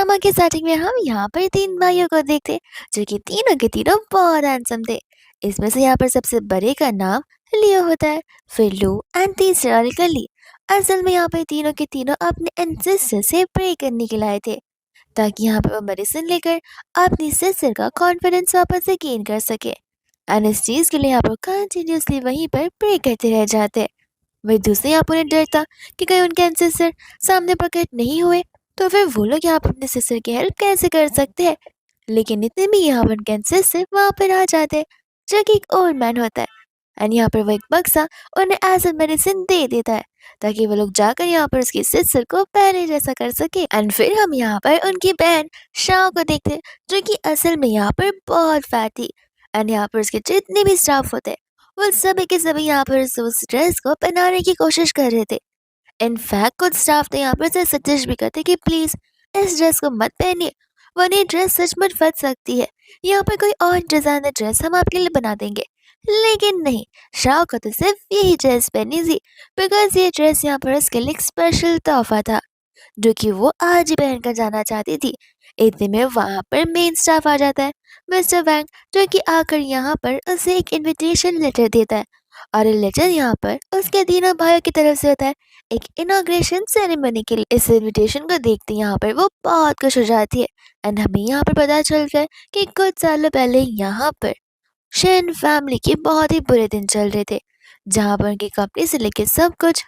Drama की starting में हम यहाँ पर 3 भाइयों को देखते जो कि तीनों के तीनों बहुत हैंडसम थे। इसमें से यहाँ पर सबसे बड़े का नाम लियो होता है, फिर लू एंड तीसरे वाले का ली। असल में यहाँ पर तीनों के तीनों अपने एंसेस्टर से प्रे करने के लिए आए थे ताकि यहाँ पर वो मेडिसिन लेकर अपनी सिस्टर का कॉन्फिडेंस वापस से गेन कर सके। एंड इस चीज़ के लिए यहाँ पर कंटिन्यूसली वहीं पर प्रे करते रह जाते। वही दूसरे यहाँ पर उन्हें डर था कि कहीं उनके एंसेस्टर सामने प्रकट नहीं हुए तो फिर वो लोग यहाँ पर अपने सिस्टर की हेल्प कैसे कर सकते हैं। लेकिन इतने में यहाँ पर उनके एंसेस्टर वहाँ पर आ जाते हैं जो कि एक ओल्ड मैन होता है। एंड यहाँ पर वो एक बक्सा उन्हें एज अ मेडिसिन दे देता है ताकि वो लोग जाकर यहाँ पर उसकी सिस्टर को पहले जैसा कर सके। एंड फिर हम यहाँ पर उनकी बहन शाओ को देखते हैं जो कि असल में यहाँ पर बहुत फैट थी। एंड यहाँ पर उसके जितने भी स्टाफ होते हैं वो सभी के सभी यहाँ पर उस ड्रेस को पहनाने की कोशिश कर रहे थे। इनफैक्ट कुछ स्टाफ तो यहाँ पर उसे सजेस्ट भी करते कि प्लीज इस ड्रेस को मत पहनिए वरना ये ड्रेस सचमुच फट सकती है। यहाँ पर कोई और डिजाइनर ड्रेस हम आपके लिए बना देंगे। लेकिन नहीं, शाह को तो सिर्फ यही ड्रेस पहनी थी बिकॉज ये ड्रेस यहाँ पर उसके लिए एक स्पेशल तोहफा था जो कि वो आज ही पहनकर जाना चाहती थी। इतने में वहाँ पर मेन स्टाफ आ जाता है, मिस्टर वैंग, जो कि आकर यहाँ पर उसे एक इनविटेशन लेटर देता है। और ये लेटर यहाँ पर उसके तीनों भाइयों की तरफ से होता है एक इनॉग्रेशन सेरेमनी के लिए। इस इनविटेशन को देखते यहाँ पर वो बहुत खुश हो जाती है। एंड हमें यहाँ पर पता चलता है कि कुछ सालों पहले यहाँ पर शेन फैमिली के बहुत ही बुरे दिन चल रहे थे जहाँ पर उनकी कंपनी से लेकर सब कुछ।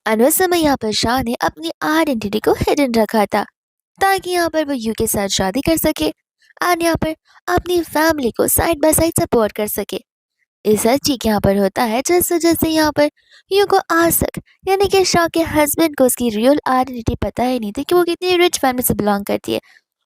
और उस समय यहाँ पर शाह ने अपनी आइडेंटिटी को हिडन रखा था ताकि यहाँ पर वो यू के साथ शादी कर सके और यहाँ पर अपनी फैमिली को साइड बाय साइड सपोर्ट कर सके। इस हर चीज यहाँ पर होता है जिस वजह से यहाँ पर यू को आज तक यानी कि शाह के हस्बैंड को उसकी रियल आइडेंटिटी पता ही नहीं थी कि वो कितनी रिच फैमिली से बिलोंग करती है।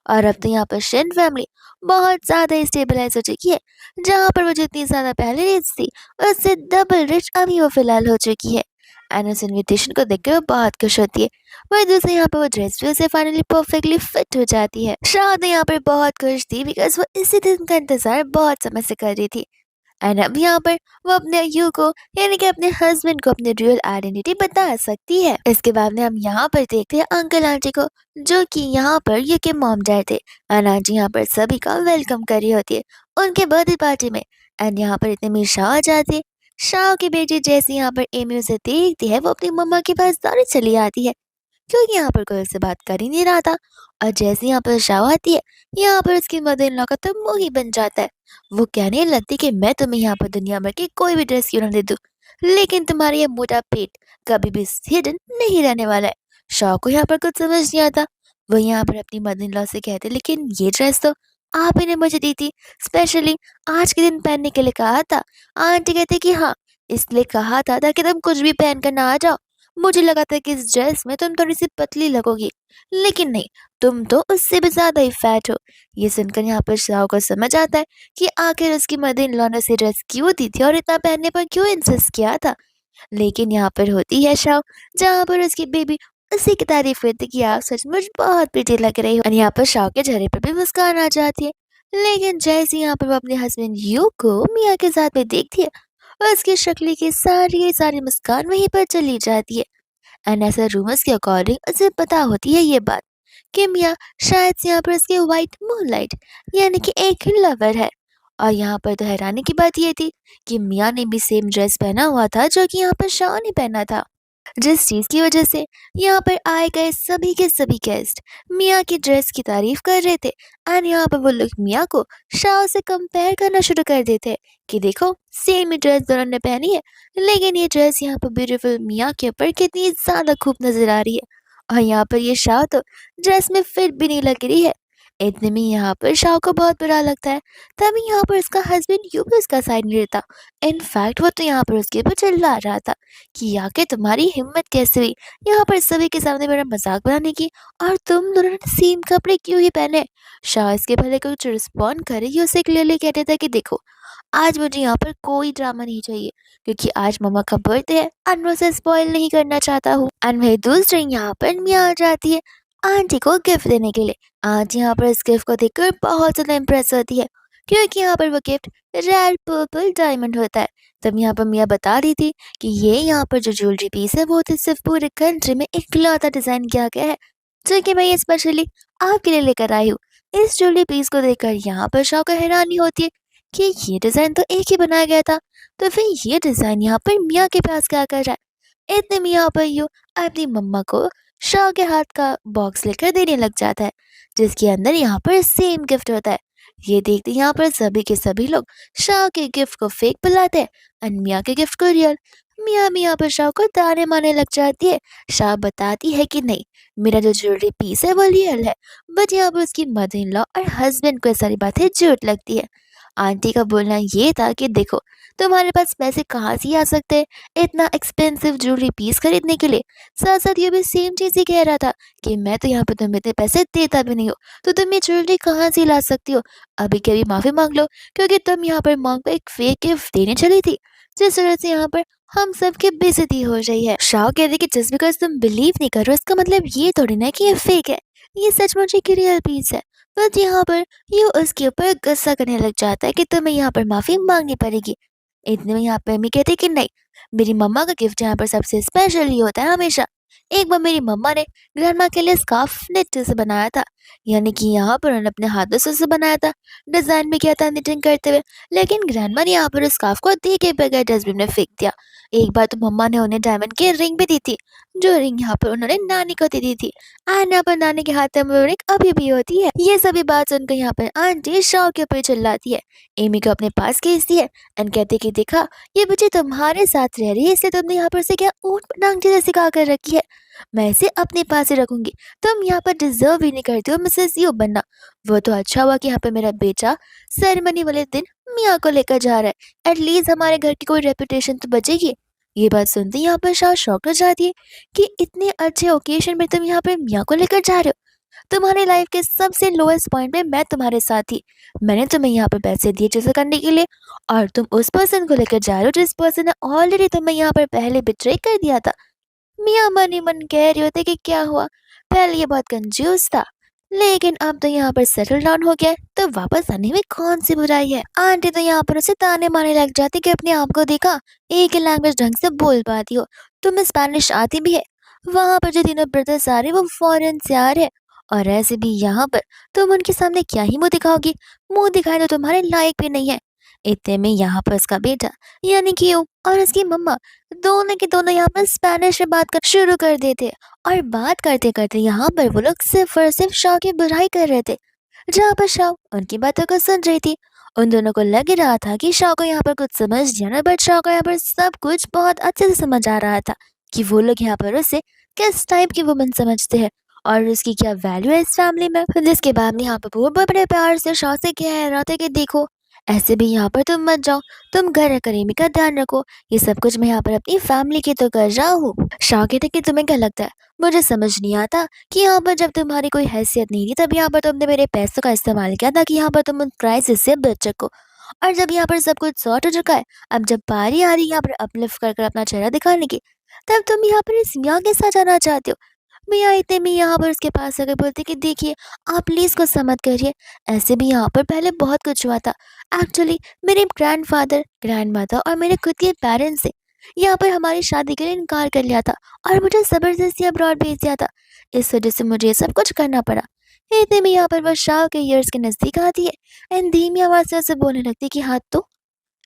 और अब तो यहाँ पर शिन फैमिली बहुत ज़्यादा स्टेबलाइज हो चुकी है, जहाँ पर वो जितनी ज़्यादा पहले रिच थी उससे डबल रिच अभी वो फिलहाल हो चुकी है। एंड उस इन्विटेशन को देखकर वो बहुत खुश होती है। वही दूसरे यहाँ पर वो ड्रेस भी उसे फाइनली परफेक्टली फिट हो जाती है। शाह तो यहाँ पर बहुत खुश थी बिकॉज वो इसी दिन का इंतजार बहुत समय से कर रही थी। एंड अब यहाँ पर वो अपने यू को यानी कि अपने हस्बैंड को अपनी रियल आइडेंटिटी बता सकती है। इसके बाद में हम यहाँ पर देखते हैं अंकल आंटी को जो कि यहाँ पर यू के मॉम डैड थे। एंड आंटी यहाँ पर सभी का वेलकम कर रही होती है उनके बर्थडे पार्टी में। एंड यहाँ पर इतने में शाह आ जाती है। शाह की बेटी जैसे यहाँ पर एमी उसे देखती है वो अपनी मम्मा के पास दौड़ी चली आती है क्योंकि यहाँ पर कोई उससे बात कर ही नहीं रहा था। और जैसे यहाँ पर शाह आती है यहाँ पर उसकी मदर इन लॉ का तो मुंह ही बन जाता है। वो कहने लगती कि मैं तुम्हें यहाँ पर दुनिया भर की कोई भी ड्रेस क्यों ना दे दूँ लेकिन तुम्हारा ये मोटा पेट कभी भी हिडन नहीं रहने वाला है। शाह को यहाँ पर कुछ समझ नहीं आता। वो यहाँ पर अपनी मदर इन लॉ से कहते लेकिन ये ड्रेस तो आप ही ने मुझे दी थी, स्पेशली आज के दिन पहनने के लिए कहा था। आंटी कहते कि हाँ, इसलिए कहा था ताकि तुम कुछ भी पहन कर ना आ जाओ। मुझे लगा था कि इस ड्रेस में तुम थोड़ी सी पतली लगोगी लेकिन नहीं, तुम तो उससे भी ज्यादा ही फैट हो। ये सुनकर यहाँ पर शाह को समझ आता है कि आखिर उसकी मदर इन लॉ ने उसे ड्रेस क्यों दी थी और इतना पहनने पर क्यों इंसिस्ट किया था। लेकिन यहाँ पर होती है शाह जहाँ पर उसकी बेबी उसी की तारीफ करती कि आप सचमुच बहुत प्रीटी लग रही हो। और यहाँ पर शाह के चेहरे पर भी मुस्कान आ जाती है। लेकिन जैसे यहाँ पर वो अपने हस्बैंड यू को मियाँ के साथ में देखती है उसकी शक्ल की सारी मुस्कान वहीं पर चली जाती है। एंड ऐसा रूमर्स के अकॉर्डिंग उसे पता होती है ये बात कि मियाँ शायद से यहाँ पर उसके वाइट मूनलाइट यानी कि एक लवर है। और यहाँ पर तो हैरानी की बात ये थी कि मियाँ ने भी सेम ड्रेस पहना हुआ था जो कि यहाँ पर शाह ने पहना था, जिस चीज की वजह से यहाँ पर आए गए सभी के सभी गेस्ट मियाँ की ड्रेस की तारीफ कर रहे थे। एंड यहाँ पर वो लोग मियाँ को शाह से कंपेयर करना शुरू कर देते हैं कि देखो सेम ही ड्रेस दोनों ने पहनी है लेकिन ये ड्रेस यहाँ पर ब्यूटीफुल मियाँ के ऊपर कितनी ज्यादा खूब नजर आ रही है और यहाँ पर ये शाह तो ड्रेस में फिट भी नहीं लग रही है। इतने में यहाँ पर शाह को बहुत बुरा लगता है। तभी यहाँ पर उसका हस्बैंड यूं भी उसका साइड नहीं लेता। इनफैक्ट वो तो यहाँ पर उसके ऊपर चिल्ला रहा था कि आके तुम्हारी हिम्मत कैसे हुई यहाँ पर सभी के सामने मेरा मजाक बनाने की, और तुम दोनों ने सेम कपड़े क्यों ही पहने। शाह इसके पहले कुछ रिस्पॉन्ड करेगी उसे क्लियरली कहते थे कि देखो आज मुझे यहाँ पर कोई ड्रामा नहीं चाहिए क्योंकि आज मम्मा का बर्थडे है और मैं उसे स्पॉइल नहीं करना चाहता हूँ। एंड वही दूसरे यहाँ पर मियाँ आ जाती है आंटी को गिफ्ट देने के लिए। आंटी यहाँ पर इस गिफ्ट को देखकर बहुत ज्यादा इम्प्रेस होती है क्योंकि यहाँ पर वो गिफ्ट रेड पर्पल डायमंड होता है। तब यहाँ पर मियाँ बता रही थी कि ये यहाँ पर जो ज्वेलरी पीस है वो तो सिर्फ पूरे कंट्री में इकलौता डिजाइन किया गया है जो कि मैं ये स्पेशली आपके लिए लेकर आई हूँ। इस ज्वेलरी पीस को देखकर यहाँ पर शौक और हैरानी होती है कि ये डिजाइन तो एक ही बनाया गया था, तो फिर ये डिजाइन यहाँ पर मियाँ के पास क्या कर रहा है। इतने में यहाँ पर यू अपनी मम्मा को शाह के हाथ का बॉक्स लेकर देने लग जाता है, जिसके अंदर यहाँ पर सेम गिफ्ट होता है। ये देखते यहाँ पर सभी के सभी लोग शाह के गिफ्ट को फेक बुलाते हैं और मियाँ के गिफ्ट को रियल। मियाँ भी यहाँ पर शाह को ताने मारने लग जाती है। शाह बताती है कि नहीं, मेरा जो ज्वेलरी पीस है वो रियल है, बट यहाँ पर उसकी मदर इन लॉ और हस्बैंड को ये सारी बातें झूठ लगती है। आंटी का बोलना ये था कि देखो, तुम्हारे पास पैसे कहाँ से ही आ सकते हैं इतना एक्सपेंसिव ज्वेलरी पीस खरीदने के लिए। साथ साथ ये भी सेम चीज ही कह रहा था कि मैं तो यहाँ पे तुम्हें इतने पैसे देता भी नहीं हूँ, तो तुम ये ज्वेलरी कहाँ से ला सकती हो। अभी के अभी माफी मांग लो, क्योंकि तुम यहाँ पर मांग को एक फेक गिफ्ट देने चली थी, जिस वजह से यहाँ पर हम सबकी बेइज्जती हो रही है। शाह कहते कि जस्ट बिकॉज तुम बिलीव नहीं करो इसका मतलब ये थोड़ी ना कि ये फेक है, ये सचमुच एक रियल पीस है। बट यहाँ पर ये उसके ऊपर गुस्सा करने लग जाता है कि तुम्हें यहाँ पर माफी मांगनी पड़ेगी। इतने में यहाँ पे अम्मी कहती कि नहीं, मेरी मम्मा का गिफ्ट यहाँ पर सबसे स्पेशल ही होता है हमेशा। एक बार मेरी मम्मा ने ग्रैंडमा के लिए स्कार्फ नेट से बनाया था, यानी कि यहाँ पर उन्होंने अपने हाथों से उसे बनाया था, डिजाइन भी किया था निटिंग करते हुए। लेकिन ग्रैंडमा ने यहाँ पर उस स्कार्फ को दे के बगैर डस्टबिन में फेंक दिया। एक बार तो मम्मा ने उन्हें डायमंड की रिंग भी दी थी, जो रिंग यहाँ पर उन्होंने नानी को दे दी थी। एंड यहाँ पर नानी के हाथ में वो रिंग अभी भी होती है। ये सभी बात सुनकर यहाँ पर आंटी शौक के ऊपर चिल्लाती है, एमी को अपने पास खींचती है एंड कहती कि देखा, ये बच्ची तुम्हारे साथ रह रही है, इसलिए तुमने यहाँ पर से क्या ऊँट पटांग जैसे सिखा कर रखी है। मैं इसे अपने पास ही रखूंगी। तुम यहाँ पर डिजर्व ही नहीं करती हो मिसेस यू बनना। वो तो अच्छा हुआ कि यहाँ पे मेरा बेटा सेरेमनी वाले दिन मियाँ को लेकर जा रहा है, एटलीस्ट हमारे घर की कोई रेपुटेशन तो बचेगी। ये बात सुनते ही यहाँ पर शाह शौक हो जाती है कि इतने अच्छे ओकेजन में तुम यहाँ पर मियाँ को लेकर जा रहे हो। तुम्हारी लाइफ के सबसे लोएस्ट पॉइंट में मैं तुम्हारे साथ थी। मैंने तुम्हें यहाँ पर पैसे दिए चीजें करने के लिए, और तुम उस पर्सन को लेकर जा रहे हो जिस पर्सन ने ऑलरेडी तुम्हें यहाँ पर पहले बिट्रे कर दिया था। मियाँ मन ही मन कह रहे होते कि क्या हुआ, पहले ये बहुत कंजूस था, लेकिन अब तो यहाँ पर सेटल डाउन हो गया है, तो वापस आने में कौन सी बुराई है। आंटी तो यहाँ पर उसे ताने मारने लग जाती कि अपने आप को देखा, एक ही लैंग्वेज ढंग से बोल पाती हो, तुम्हें स्पेनिश आती भी है। वहां पर जो तीनों ब्रदर्स आ रहे वो फॉरेन से आ रहे, और ऐसे भी यहाँ पर तुम उनके सामने क्या ही मुंह दिखाओगी, मुंह दिखाए तो तुम्हारे लायक भी नहीं है। इतने में यहाँ पर उसका बेटा यानी कि यू और उसकी मम्मा दोनों के दोनों यहाँ पर स्पेनिश में बात कर शुरू कर देते, और बात करते करते यहाँ पर वो लोग सिर्फ और सिर्फ शाह की बुराई कर रहे थे, जहाँ पर शाह उनकी बातों को सुन रही थी। उन दोनों को लग रहा था कि शाह को यहाँ पर कुछ समझ नहीं आ रहा, बट शाह को यहाँ पर सब कुछ बहुत अच्छे से समझ आ रहा था कि वो लोग यहाँ पर उसे किस टाइप की वुमन समझते हैं और उसकी क्या वैल्यू है इस फैमिली में। फिर जिसके बाद यहाँ पर वो बड़े प्यार से शाह से कह रहा था कि देखो, ऐसे भी यहाँ पर तुम मत जाओ, तुम घर करीबी का ध्यान रखो, ये सब कुछ मैं यहाँ पर अपनी फैमिली की तो कर रहा हूँ। शाह कहते कि तुम्हें क्या लगता है मुझे समझ नहीं आता कि यहाँ पर जब तुम्हारी कोई हैसियत नहीं थी तब यहाँ पर तुमने मेरे पैसों का इस्तेमाल किया था कि यहाँ पर तुम उन क्राइसिस से बच सको, और जब यहाँ पर सब कुछ सॉर्ट हो चुका है, अब जब बारी आ रही है यहाँ पर अपलिफ्ट कर कर अपना चेहरा दिखाने की, तब तुम यहाँ पर इस मियाँ के साथ जाना चाहते हो। मियाँ इतने में यहाँ पर उसके पास आकर बोलते कि देखिए, आप प्लीज गुस्सा मत करिए, ऐसे भी यहाँ पर पहले बहुत कुछ हुआ था। एक्चुअली मेरे ग्रैंडफादर, ग्रैंडमदर और मेरे खुद के पेरेंट्स ने यहाँ पर हमारी शादी के लिए इनकार कर लिया था और मुझे जबरदस्ती अब्रॉड भेज दिया था, इस वजह से मुझे ये सब कुछ करना पड़ा। इतने में यहाँ पर वो शाह के ईयर्स के नजदीक आती है एंड धीमी आवाज से उसे बोलने लगती कि हाँ, तो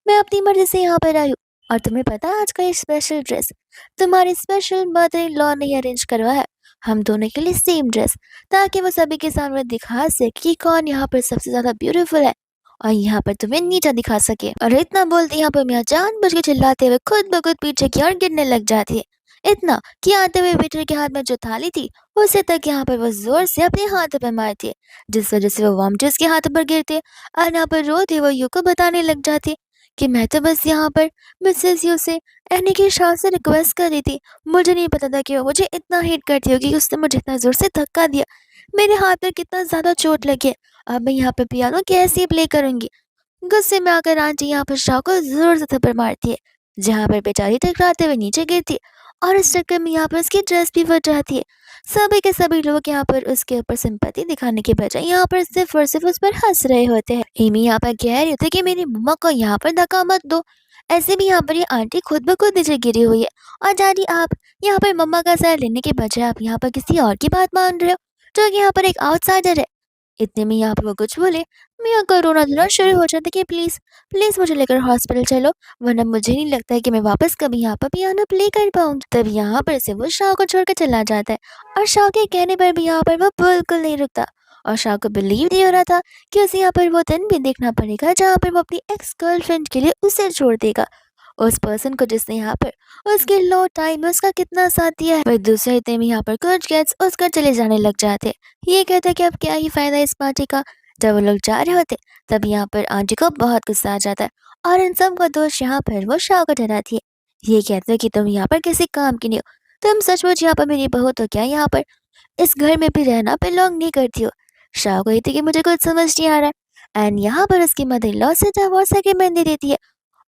मैं अपनी मर्जी से यहाँ पर आई हूँ, और तुम्हें पता है आज का ये स्पेशल ड्रेस तुम्हारी स्पेशल मदर इन लॉ ने अरेंज करवाया है, हम दोनों के लिए सेम ड्रेस, ताकि वो सभी के सामने दिखा सके कि कौन यहाँ पर सबसे ज्यादा ब्यूटीफुल है और यहाँ पर तुम्हें नीचा दिखा सके। और इतना बोलते यहाँ पर मियाँ जानबूझ के चिल्लाते हुए खुद ब खुद पीछे की ओर गिरने लग जाती है, इतना कि आते हुए वेटर के हाथ में जो थाली थी उसे तक यहाँ पर वो जोर से अपने हाथों पर मारती है, जिस वजह से वो वामचूस के हाथों पर गिरते और यहाँ पर रोते वो यू को बताने लग जाती कि मैं तो बस यहाँ पर मिसेस यू से यानी कि शाह से रिक्वेस्ट कर रही थी, मुझे नहीं पता था कि वो मुझे इतना हेट करती होगी कि उसने मुझे इतना जोर से धक्का दिया, मेरे हाथ पर कितना ज्यादा चोट लगी है, अब मैं यहाँ पे पियानो कैसे प्ले करूंगी। गुस्से में आकर आंटी यहाँ पर शाह को जोर से थप्पड़ मारती है, जहाँ पर बेचारी टकराते हुए नीचे गिरती है, और इस चक्कर में यहाँ पर उसकी ड्रेस भी फट जाती है। सभी के सभी लोग यहाँ पर उसके ऊपर सिंपैथी दिखाने के बजाय यहाँ पर सिर्फ और सिर्फ उस पर हंस रहे होते हैं। एमी यहाँ पर कह रही होती है कि मेरी मम्मा को यहाँ पर धक्का मत दो, ऐसे भी यहाँ पर ये आंटी खुद ब खुद नीचे गिरी हुई है, और डैडी आप यहाँ पर मम्मा का सहारा लेने के बजाय आप यहाँ पर किसी और की बात मान रहे हो। जो कि यहाँ पर एक आउटसाइडर है। इतने में यहाँ पर वो कुछ बोले, मिया का रोना धोना शुरू हो जाता कि प्लीज प्लीज मुझे लेकर हॉस्पिटल चलो, वरना मुझे नहीं लगता है कि मैं वापस कभी यहाँ पर पियानो प्ले कर पाऊंगी। तब यहाँ पर से वो शाह को छोड़कर चला जाता है और शाह के कहने पर भी यहाँ पर वो बिल्कुल नहीं रुकता। और शाह को बिलीव नहीं हो रहा था कि उसे यहाँ पर वो दिन भी देखना पड़ेगा जहाँ पर वो अपनी एक्स गर्लफ्रेंड के लिए उसे छोड़ देगा, उस पर्सन को जिसने यहाँ पर उसके लो टाइम में उसका कितना साथ दिया है। पर दूसरे इतने में यहाँ पर कुछ गेट्स उसका चले जाने लग जाते। ये कहते कि अब क्या ही फायदा इस पार्टी का। जब वो लोग जा रहे होते तब यहाँ पर आंटी को बहुत गुस्सा आ जाता है और इन सब का दोष यहाँ पर वो शाह को ठहराती है। ये कहते हैं कि तुम यहाँ पर किसी काम की नहीं हो, तुम सचमुच यहाँ पर मेरी बहू तो क्या यहाँ पर इस घर में भी रहना बिलोंग नहीं करती हो। शाह को कहती कि मुझे कुछ समझ नहीं आ रहा है एंड यहाँ पर उसकी मदर लॉ से डिवोर्स एग्रीमेंट दे देती है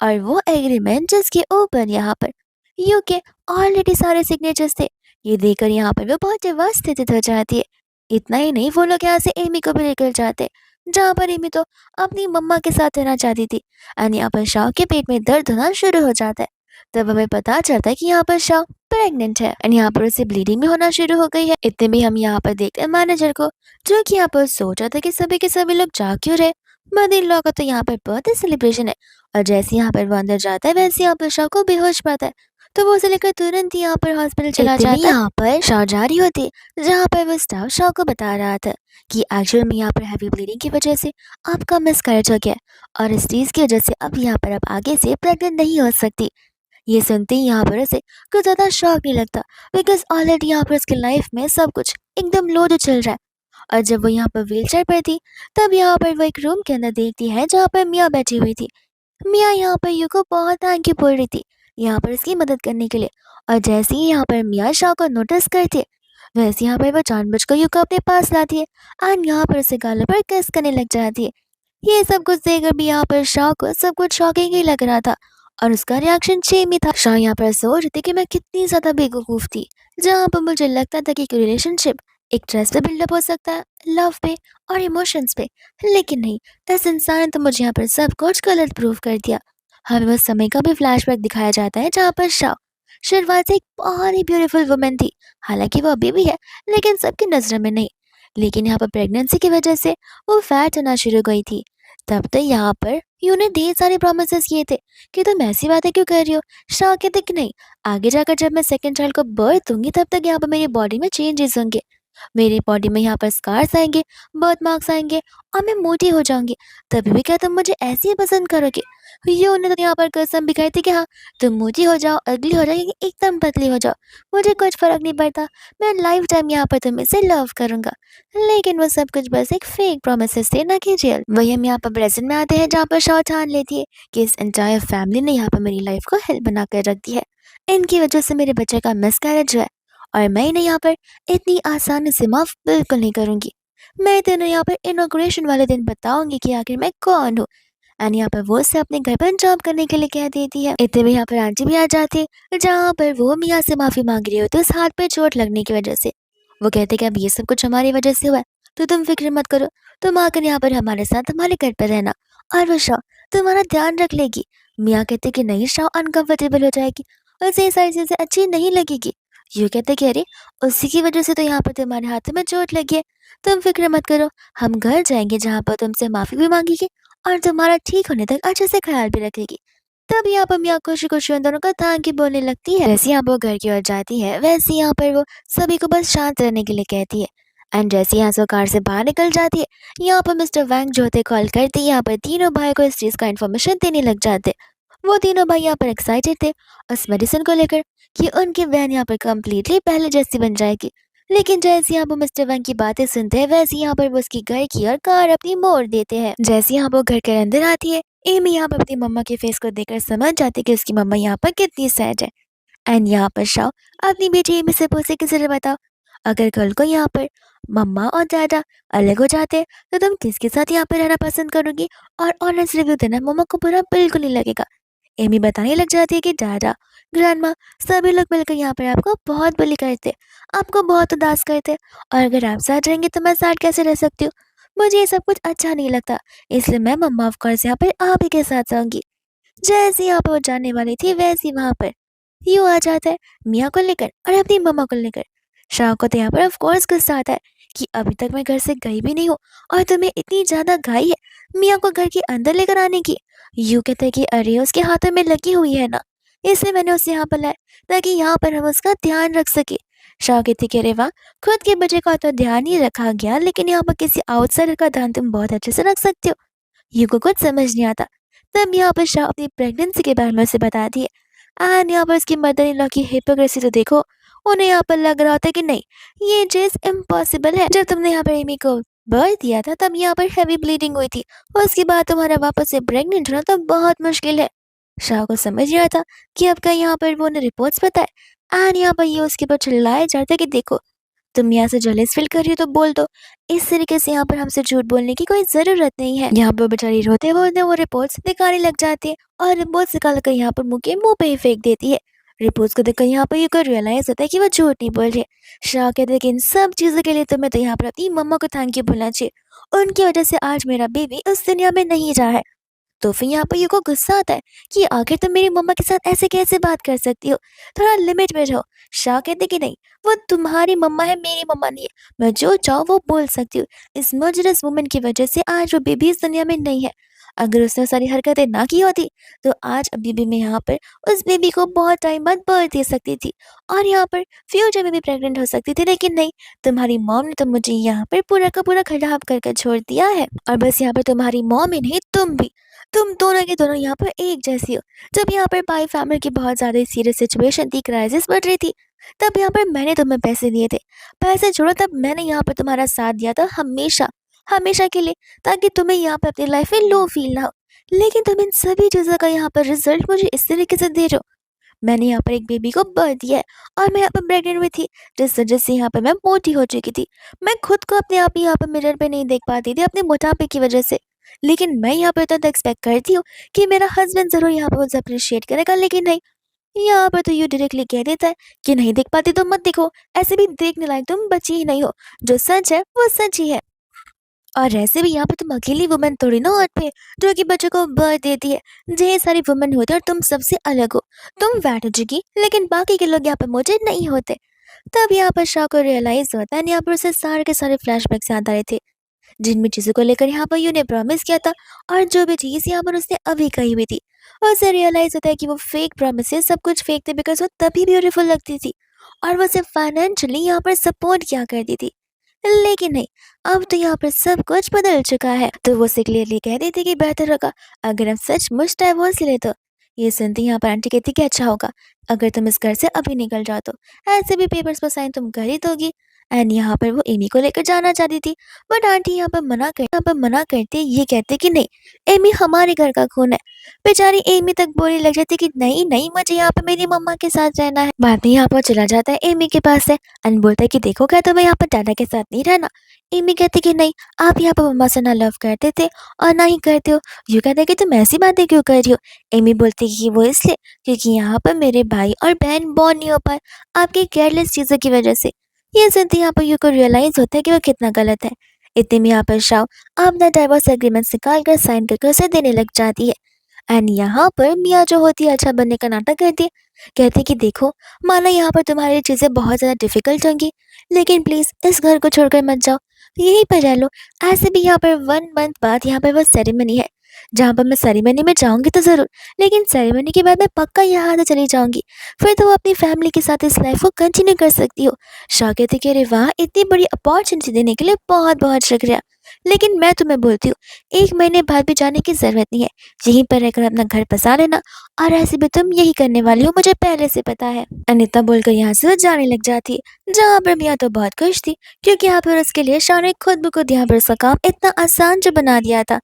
और वो एग्रीमेंट जिसके ऊपर यहाँ पर यूके ऑलरेडी सारे सिग्नेचर्स थे। ये देखकर यहाँ पर वो बहुत देवास्थित हो जाती है। इतना ही नहीं, वो लोग यहाँ से एमी को भी लेकर जाते हैं, जहाँ पर एमी तो अपनी मम्मा के साथ रहना चाहती थी एंड यहाँ पर शाह के पेट में दर्द होना शुरू हो जाता है। तब हमें पता चलता है कि यहाँ पर शाह प्रेग्नेंट है एंड यहाँ पर उसे ब्लीडिंग भी होना शुरू हो गई है। इतने में हम यहाँ पर देखते हैं मैनेजर को, जो कि यहाँ पर सोच रहा था कि सभी के सभी लोग जा क्यों रहे, मदर इन लॉ का तो यहाँ पर बर्थडे सेलिब्रेशन है। और जैसे यहाँ पर वो अंदर जाता है वैसे यहाँ पर शाह को बेहोश पाता है, तो वो उसे लेकर तुरंत ही यहाँ पर हॉस्पिटल चला जाता है। यहाँ पर शाह जा रही होती जहाँ पर वो स्टाफ शाह को बता रहा था कि एक्चुअल में यहाँ पर हैवी ब्लीडिंग की वजह से आपका मिसकैरेज हो गया और इस चीज की वजह से अब यहाँ पर आप आगे से प्रेग्नेंट नहीं हो सकती। ये सुनते ही यहाँ पर उसे कुछ ज्यादा शौक नहीं लगता, बिकॉज ऑलरेडी यहाँ पर उसकी लाइफ में सब कुछ एकदम लोड चल रहा है। और जब वो यहाँ पर व्हीलचेयर पर थी तब यहाँ पर वो एक रूम के अंदर देखती है जहाँ पर मिया बैठी हुई थी। मिया यहाँ पर यू को बहुत थैंक यू बोल रही थी यहाँ पर इसकी मदद करने के लिए। और जैसे ही यहाँ पर मिया शाह को नोटिस करती है वैसे यहाँ पर वो जानबूझकर यू को अपने पास लाती है एंड यहाँ पर उसे गालों पर किस करने लग जाती है। ये सब कुछ देखकर भी यहाँ पर शाह को सब कुछ शॉकिंग ही लग रहा था और उसका रिएक्शन सेम ही था। शाह यहाँ पर सोच रही थी कि मैं कितनी ज्यादा बेवकूफ थी, जहाँ पर मुझे लगता था कि रिलेशनशिप एक ट्रस्ट पे बिल्डअप हो सकता है, लव पे और इमोशंस पे, लेकिन नहीं, इस इंसान ने तो मुझे यहाँ पर सब कुछ गलत प्रूव कर दिया। हमें उस समय का भी फ्लैशबैक दिखाया जाता है जहाँ पर शाह शुरुआत से एक बहुत ही ब्यूटीफुल वुमेन थी, हालांकि वो अभी भी है लेकिन सबकी नजरों में नहीं। लेकिन यहाँ पर प्रेगनेंसी की वजह से वो फैट होना शुरू हो गई थी। तब तो यहाँ पर यूं ने ढेर सारे प्रोमिस किए थे कि तुम ऐसी बातें क्यों कर रही हो। शाह कहते कि नहीं, आगे जाकर जब मैं सेकंड चाइल्ड को बर्थ दूंगी तब तक यहाँ पर मेरी बॉडी में चेंजेस होंगे, मेरी बॉडी में यहाँ पर स्कार्स आएंगे, बर्थ मार्क्स आएंगे और मैं मोटी हो जाऊंगी, तभी भी क्या तुम मुझे ऐसे ही पसंद करोगे। ये उन्हें तो यहाँ पर कसम भी खाई थी कि हाँ, तुम मोटी हो जाओ, अगली हो जाओ, या एकदम पतली हो जाओ, मुझे कुछ फर्क नहीं पड़ता, मैं लाइफ टाइम यहाँ पर तुम्हें से लव करूंगा। लेकिन वो सब कुछ बस एक फेक प्रोमिस थे, ना कि रियल। वही हम यहाँ पर प्रेजेंट में आते हैं जहाँ पर शाह ठान लेती है कि इस एंटायर फैमिली ने यहाँ पर मेरी लाइफ को हेल्प बना कर रख दी है, इनकी वजह से मेरे बच्चे का मिसकैरेज हुआ है और मैं इन्हें यहाँ पर इतनी आसानी से माफ बिल्कुल नहीं करूंगी। मैं तो इन्हें यहाँ पर इनॉग्रेशन वाले दिन बताऊंगी कि आखिर मैं कौन हूँ। एंड यहाँ पर वो उसे अपने घर पर जॉब करने के लिए कह देती है। इतने में यहाँ पर आंटी भी आ जाती है जहाँ पर वो मियाँ से माफी मांग रही होती है उस हाथ पे चोट लगने की वजह से। वो कहते कि अब ये सब कुछ हमारी वजह से हुआ है, तो तुम फिक्र मत करो, तुम आकर यहाँ पर हमारे साथ हमारे घर पर रहना और वो शाह तुम्हारा ध्यान रख लेगी। मियाँ कहते कि नहीं, शाह अनकंफर्टेबल हो जाएगी, उसे ये सारी चीजें अच्छी नहीं लगेगी। यूँ कहते कि अरे, उसी की वजह से तो यहाँ पर तुम्हारे हाथ में चोट लगी है, तुम फिक्र मत करो, हम घर जाएंगे जहाँ पर तुमसे माफी भी मांगेगी और तुम्हारा ठीक होने तक अच्छे से ख्याल भी रखेगी। तब यहाँ पर मियाँ खुशी खुशी उन दोनों का थैंक यू बोलने लगती है। जैसे यहाँ वो घर की ओर जाती है वैसे यहाँ पर वो सभी को बस शांत रहने के लिए कहती है। एंड जैसे यहाँ से वो कार से बाहर निकल जाती है यहाँ पर मिस्टर वैंग जो होते कॉल करते यहाँ पर तीनों भाई को इस चीज का इन्फॉर्मेशन देने लग जाते। वो तीनों भाई यहाँ पर एक्साइटेड थे उस मेडिसिन को लेकर कि उनकी वैन यहाँ पर कम्प्लीटली पहले जैसी बन जाएगी। लेकिन जैसे यहाँ पर मिस्टर वैंग की बातें सुनते हैं वैसे यहाँ पर वो उसकी घर की और कार अपनी मोड़ देते हैं। जैसे यहाँ वो घर के अंदर आती है एमी यहाँ पर अपनी मम्मा के फेस को देखकर समझ जाती है कि उसकी मम्मा यहाँ पर कितनी सैड है। एंड यहाँ पर शाह अपनी बेटी एमी से पूछे कि जरा बताओ, अगर कल को यहाँ पर मम्मा और दादा अलग हो जाते तो तुम किसके साथ यहाँ पर रहना पसंद करोगी। और ऑनेस्ट रिव्यू देना मम्मा को बुरा बिल्कुल नहीं लगेगा। एमी बताने लग जाती है कि दादा, ग्रैंडमा, सभी लोग मिलकर यहाँ पर आपको बहुत बुली करते, आपको बहुत उदास करते, और अगर आप साथ रहेंगे तो मैं साथ कैसे रह सकती हूँ। मुझे ये सब कुछ अच्छा नहीं लगता, इसलिए मैं मम्मा ऑफ कोर्स यहाँ पर आप ही के साथ रहूंगी। जैसे यहाँ पर वो जाने वाली थी वैसे वहां पर यूं आ जाता है मियाँ को लेकर और अपनी मम्मा को लेकर। शाह को तो यहाँ पर ऑफ कोर्स गुस्सा आता है कि अभी तक मैं घर से गई भी नहीं हूँ और तुम्हें इतनी ज़्यादा घाई है मिया को घर के अंदर लेकर आने की। यूँ कहते हैं कि अरे उसके हाथों में लगी हुई है ना, इसलिए मैंने उसे यहाँ पर लाया ताकि यहाँ पर हम उसका ध्यान रख सके। शाह कहती कि अरे वाह, खुद के बच्चे का तो ध्यान ही रखा गया लेकिन यहाँ पर किसी आउटसाइडर का ध्यान तुम बहुत अच्छे से रख सकते हो। यू को कुछ समझ नहीं आता। तब यहाँ पर शाह अपनी प्रेगनेंसी के बारे में उसे बताती है। एंड यहाँ पर उसकी मदर इन लॉ की हिपोक्रेसी तो देखो। उन्हें यहाँ पर लग रहा होता है कि नहीं, ये चीज इम्पॉसिबल है। जब तुमने यहाँ पर एमी को बर्थ दिया था तब यहाँ पर हैवी ब्लीडिंग हुई थी और उसके बाद तुम्हारा वापस से प्रेग्नेंट होना तो बहुत मुश्किल है। शाह को समझ नहीं आता कि अब का यहाँ पर वो उन्हें रिपोर्ट्स बताए। एंड यहाँ पर ये उसके ऊपर चिल्लाया जाता है कि देखो, तुम यहाँ से जेलस फील कर रही हो तो बोल दो। इस तरीके से यहाँ पर हमसे झूठ बोलने की कोई जरूरत नहीं है। यहाँ पर बेचारी रोते हुए वो रिपोर्ट्स दिखाने लग जाती है और रिपोर्ट्स निकाल कर यहाँ पर मुंह के मुंह पे ही फेंक देती है। रिपोर्ट्स को देखकर यहाँ पर ये को रियलाइज होता है कि वो झूठ नहीं बोल रही है। शाह कहते हैं कि इन सब चीजों के लिए तुम्हें तो यहाँ पर अपनी मम्मा को थैंक यू बोलना चाहिए, उनकी वजह से आज मेरा बेबी उस दुनिया में नहीं रहा है। तो फिर यहाँ पर युको गुस्सा आता है कि आखिर तुम मेरी मम्मा के साथ ऐसे कैसे बात कर सकती हो, थोड़ा लिमिट में रहो। शाह कहते कि नहीं, वो तुम्हारी मम्मा है, मेरी मम्मा नहीं है। मैं जो चाहूँ वो बोल सकती हूँ। इस मर्जरस वुमन की वजह से आज वो बेबी इस दुनिया में नहीं है। अगर उसने सारी हरकतें ना की होती तो आज अभी भी मैं यहाँ पर उस बेबी को बहुत टाइम बाद बर्थ दे सकती थी और यहाँ पर फ्यूचर में भी प्रेग्नेंट हो सकती थी, लेकिन नहीं, तुम्हारी मॉम ने तो मुझे यहाँ पर पूरा का पूरा खराब करके छोड़ दिया है। और बस यहाँ पर तुम्हारी मॉम ही नहीं, तुम भी, तुम दोनों के दोनों यहाँ पर एक जैसी हो। जब यहाँ पर पाई फैमिली की बहुत ज्यादा सीरियस सिचुएशन थी, क्राइसिस बढ़ रही थी, तब यहाँ पर मैंने तुम्हें पैसे दिए थे। पैसे छोड़ो, तब मैंने यहाँ पर तुम्हारा साथ दिया था हमेशा, हमेशा के लिए, ताकि तुम्हें यहाँ पर अपनी लाइफ में लो फील ना हो। लेकिन तुम इन सभी चीजों का यहाँ पर रिजल्ट मुझे इस तरीके से दे रहे हो। मैंने यहाँ पर एक बेबी को बर्थ दिया है और मैं यहाँ पर प्रेग्नेंट हुई थी, जिस वजह से यहाँ पर मैं मोटी हो चुकी थी। मैं खुद को अपने आप ही यहाँ पर मिरर पे नहीं देख पाती थी अपने मोटापे की वजह से। लेकिन मैं यहाँ पर तो एक्सपेक्ट करती हूँ कि मेरा हस्बैंड जरूर यहाँ पर मुझे अप्रिशिएट करेगा, लेकिन नहीं, यहाँ पर तो यू डायरेक्टली कह देता है कि नहीं देख पाती तो मत देखो, ऐसे भी देखने लायक तुम बची ही नहीं हो, जो सच है वो सच ही है। और ऐसे भी यहाँ पे तुम अकेली वुमन थोड़ी ना अर्थ पे जो कि बच्चों को बर्थ देती है। ढेर सारी वुमन होती है और तुम सबसे अलग हो। तुम वैट हो चुकी, लेकिन बाकी के लोग यहाँ पे मुझे नहीं होते। तब यहाँ पर शाह को रियलाइज होता है, यहाँ पर उसे सारे के सारे फ्लैशबैक्स याद आ रहे थे जिनमें चीजों को लेकर यहाँ पर यू ने प्रॉमिस किया था और जो भी चीज यहाँ पर उसने अभी कही हुई थी। और उसे रियलाइज होता है कि वो फेक प्रॉमिस सब कुछ फेक थे, बिकॉज वो तभी ब्यूटीफुल लगती थी और वो सिर्फ फाइनेंशियली यहाँ पर सपोर्ट किया करती थी। लेकिन नहीं, अब तो यहाँ पर सब कुछ बदल चुका है। तो वो उसे क्लियरली कह देती कि बेहतर होगा अगर हम सचमुच डाइवोर्स ले तो। ये सुनते यहाँ पर आंटी कहती कि अच्छा होगा अगर तुम इस घर से अभी निकल जाओ तो, ऐसे भी पेपर्स पर साइन तुम कर ही दोगी। एंड यहाँ पर वो एमी को लेकर जाना चाहती थी, बट आंटी यहाँ पर मना करते ये कहते कि नहीं, एमी हमारे घर का खून है। बेचारी एमी तक बोलने लग जाती कि नहीं नहीं, मुझे यहाँ पे मेरी मम्मा के साथ रहना है। बाद में यहाँ पर चला जाता है एमी के पास से एंड बोलता है कि देखो, क्या तुम्हें यहाँ पर दादा के साथ नहीं रहना। एमी कहती कि नहीं, आप यहाँ पर मम्मा से ना लव करते थे और ना ही करते हो। यू कहते कि तुम ऐसी बातें क्यों कर रही हो। एमी बोलती कि वो इसलिए क्योंकि यहाँ पर मेरे भाई और बहन बॉर्न नहीं हो पाए आपकी केयरलेस चीजों की वजह से। ये सुनते यहाँ पर यू को रियलाइज होता है कि वो कितना गलत है। इतने में यहाँ पर शाव अपना डाइवोर्स एग्रीमेंट निकाल कर साइन करके उसे देने लग जाती है। एंड यहाँ पर मिया जो होती है अच्छा बनने का नाटक करती है, कहती है कि देखो, माना यहाँ पर तुम्हारी चीजें बहुत ज्यादा डिफिकल्ट होंगी, लेकिन प्लीज इस घर को छोड़कर मत जाओ, यहीं पर रह लो। ऐसे भी यहाँ पर 1 मंथ बाद यहाँ पर वो सेरेमनी है, जहाँ पर मैं सेरेमनी में जाऊंगी तो जरूर, लेकिन सेरेमनी के बाद मैं पक्का यहाँ से चली जाऊंगी, फिर तो वो अपनी फैमिली के साथ इस लाइफ को कंटिन्यू कर सकती हो। शाह कहती कि अरे वाह, इतनी बड़ी अपॉर्चुनिटी देने के लिए बहुत बहुत शुक्रिया, लेकिन मैं तुम्हें बोलती हूँ 1 महीने बाद भी जाने की जरूरत नहीं है, यहीं पर रहकर अपना घर बसा लेना। और ऐसे भी तुम यही करने वाली हो, मुझे पहले से पता है। अनिता बोलकर यहाँ से वो जाने लग जाती है, जहाँ पर मियाँ तो बहुत खुश थी क्योंकि यहाँ पर उसके लिए शाह ने खुद ब खुद यहाँ पर उसका काम इतना आसान जो बना दिया था।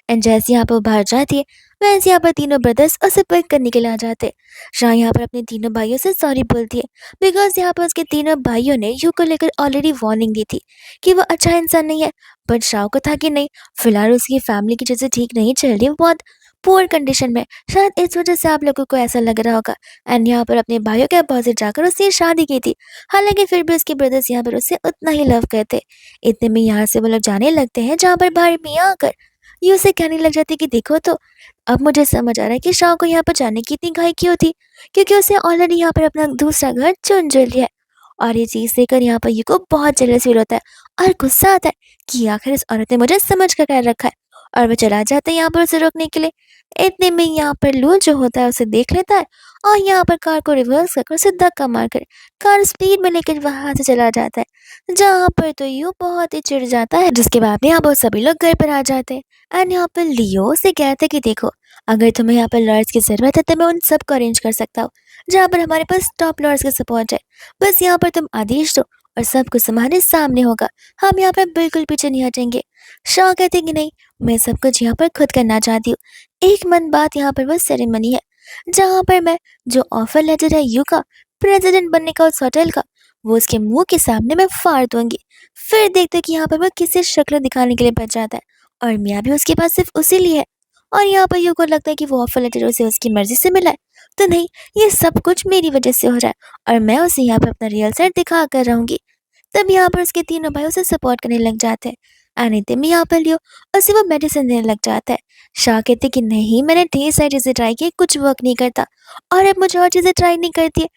एंड जैसे यहाँ पर बाहर जाती है, वैसे यहाँ पर तीनों ब्रदर्स उसे पिक करने के लिए आ जाते हैं। शाह यहाँ पर अपने तीनों भाइयों से सॉरी बोलती है, बिकॉज यहाँ पर उसके तीनों भाइयों ने यू को लेकर ऑलरेडी वार्निंग दी थी कि वो अच्छा इंसान नहीं है। बट शाह को था कि नहीं, फिलहाल उसकी फैमिली की चीज़ें ठीक नहीं चल रही, वो बहुत पुअर कंडीशन में, शायद इस वजह से आप लोगों को ऐसा लग रहा होगा। एंड यहाँ पर अपने भाइयों के अपोजिट जाकर उससे शादी की थी, हालांकि फिर भी उसके ब्रदर्स यहाँ पर उससे उतना ही लव करते। इतने में यहाँ से वो लोग जाने लगते हैं, जहाँ पर बाहर मियाँ आकर ये उसे कहने लग जाती कि देखो तो, अब मुझे समझ आ रहा है कि शाह को यहाँ पर जाने की इतनी घाई क्यों थी, क्योंकि उसे ऑलरेडी यहाँ पर अपना दूसरा घर चुन लिया है और ये चीज़ देखकर यहाँ पर यूको बहुत जेलस फील होता है और गुस्सा आता है कि आखिर इस औरत ने मुझे समझ कर कर रखा है। और वो चला जाता है यहाँ पर उसे रोकने के लिए। इतने में यहाँ पर लू जो होता है उसे देख लेता है और यहाँ पर कार को रिवर्स कर उसे धक्का मारकर कार स्पीड में लेकर वहां से चला जाता है, जहाँ पर तो यू बहुत ही चिढ़ जाता है। जिसके बाद यहाँ पर सभी लोग घर पर आ जाते हैं एंड यहाँ पर लियो से कहते हैं कि देखो, अगर तुम्हें यहाँ पर लॉयर्स की जरूरत है तो मैं उन सबको अरेंज कर सकता हूँ, जहाँ पर हमारे पास टॉप लॉयर्स का सपोर्ट है। बस यहाँ पर तुम आदेश दो और सब कुछ हमारे सामने होगा, हम यहाँ पर बिल्कुल पीछे नहीं हटेंगे। शाह कहते कि नहीं, मैं सब कुछ यहाँ पर खुद करना चाहती हूँ। एक मन बात यहाँ पर वो सेरेमनी है, जहाँ पर मैं जो ऑफर लेटर है यू का प्रेसिडेंट बनने का उस होटल का, वो उसके मुंह के सामने मैं फाड़ दूंगी। फिर देखते कि यहाँ पर वो किसी शक्ल दिखाने के लिए बच जाता है और मियाँ भी उसके पास सिर्फ उसी लिए है। और यहाँ पर यू को लगता है कि वो ऑफर लेटर उसे उसकी मर्जी से मिला है, तो नहीं, ये सब कुछ मेरी वजह से हो रहा है और मैं उसे यहाँ पर अपना रियल साइड दिखा कर रहूंगी। तब यहाँ पर उसके तीनों भाई उसे सपोर्ट करने लग जाते हैं। अनिते में यहाँ पर लियो उसे वो मेडिसिन देने लग जाता है। शाह कहते कि नहीं, मैंने ढेर सारी चीज़ें ट्राई की, कुछ वर्क नहीं करता और अब मुझे और चीज़ें ट्राई नहीं करती है।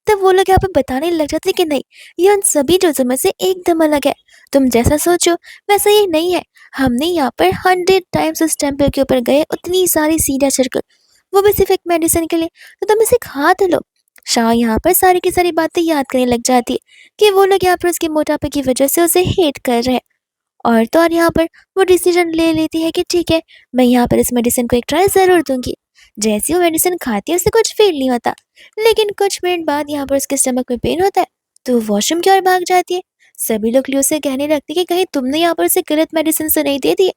तब वो लोग यहाँ पर बताने लग जाते कि नहीं, ये उन सभी डोजों में से एकदम अलग है। तुम जैसा सोचो वैसा ये नहीं है। हमने यहाँ पर 100 टाइम्स उस टेम्पल के ऊपर गए, उतनी सारी सीढ़ियाँ चढ़कर, वो भी सिर्फ एक मेडिसिन के लिए, तो तुम इसे खा तो लो। शाह यहाँ पर सारी की सारी बातें याद करने लग जाती है कि वो लोग यहाँ पर उसके मोटापे की वजह से उसे हेट कर रहे हैं। और तो और यहाँ पर वो डिसीजन ले लेती है कि ठीक है, मैं यहाँ पर इस मेडिसिन को एक ट्राई ज़रूर दूंगी। जैसे वो मेडिसिन खाती है उसे कुछ फील नहीं होता, लेकिन कुछ मिनट बाद यहाँ पर उसके स्टमक में पेन होता है, तो वो वॉशरूम की ओर भाग जाती है। सभी लोग लियो से कहने लगते कि कहीं तुमने यहाँ पर उसे गलत मेडिसिन तो नहीं दे दी।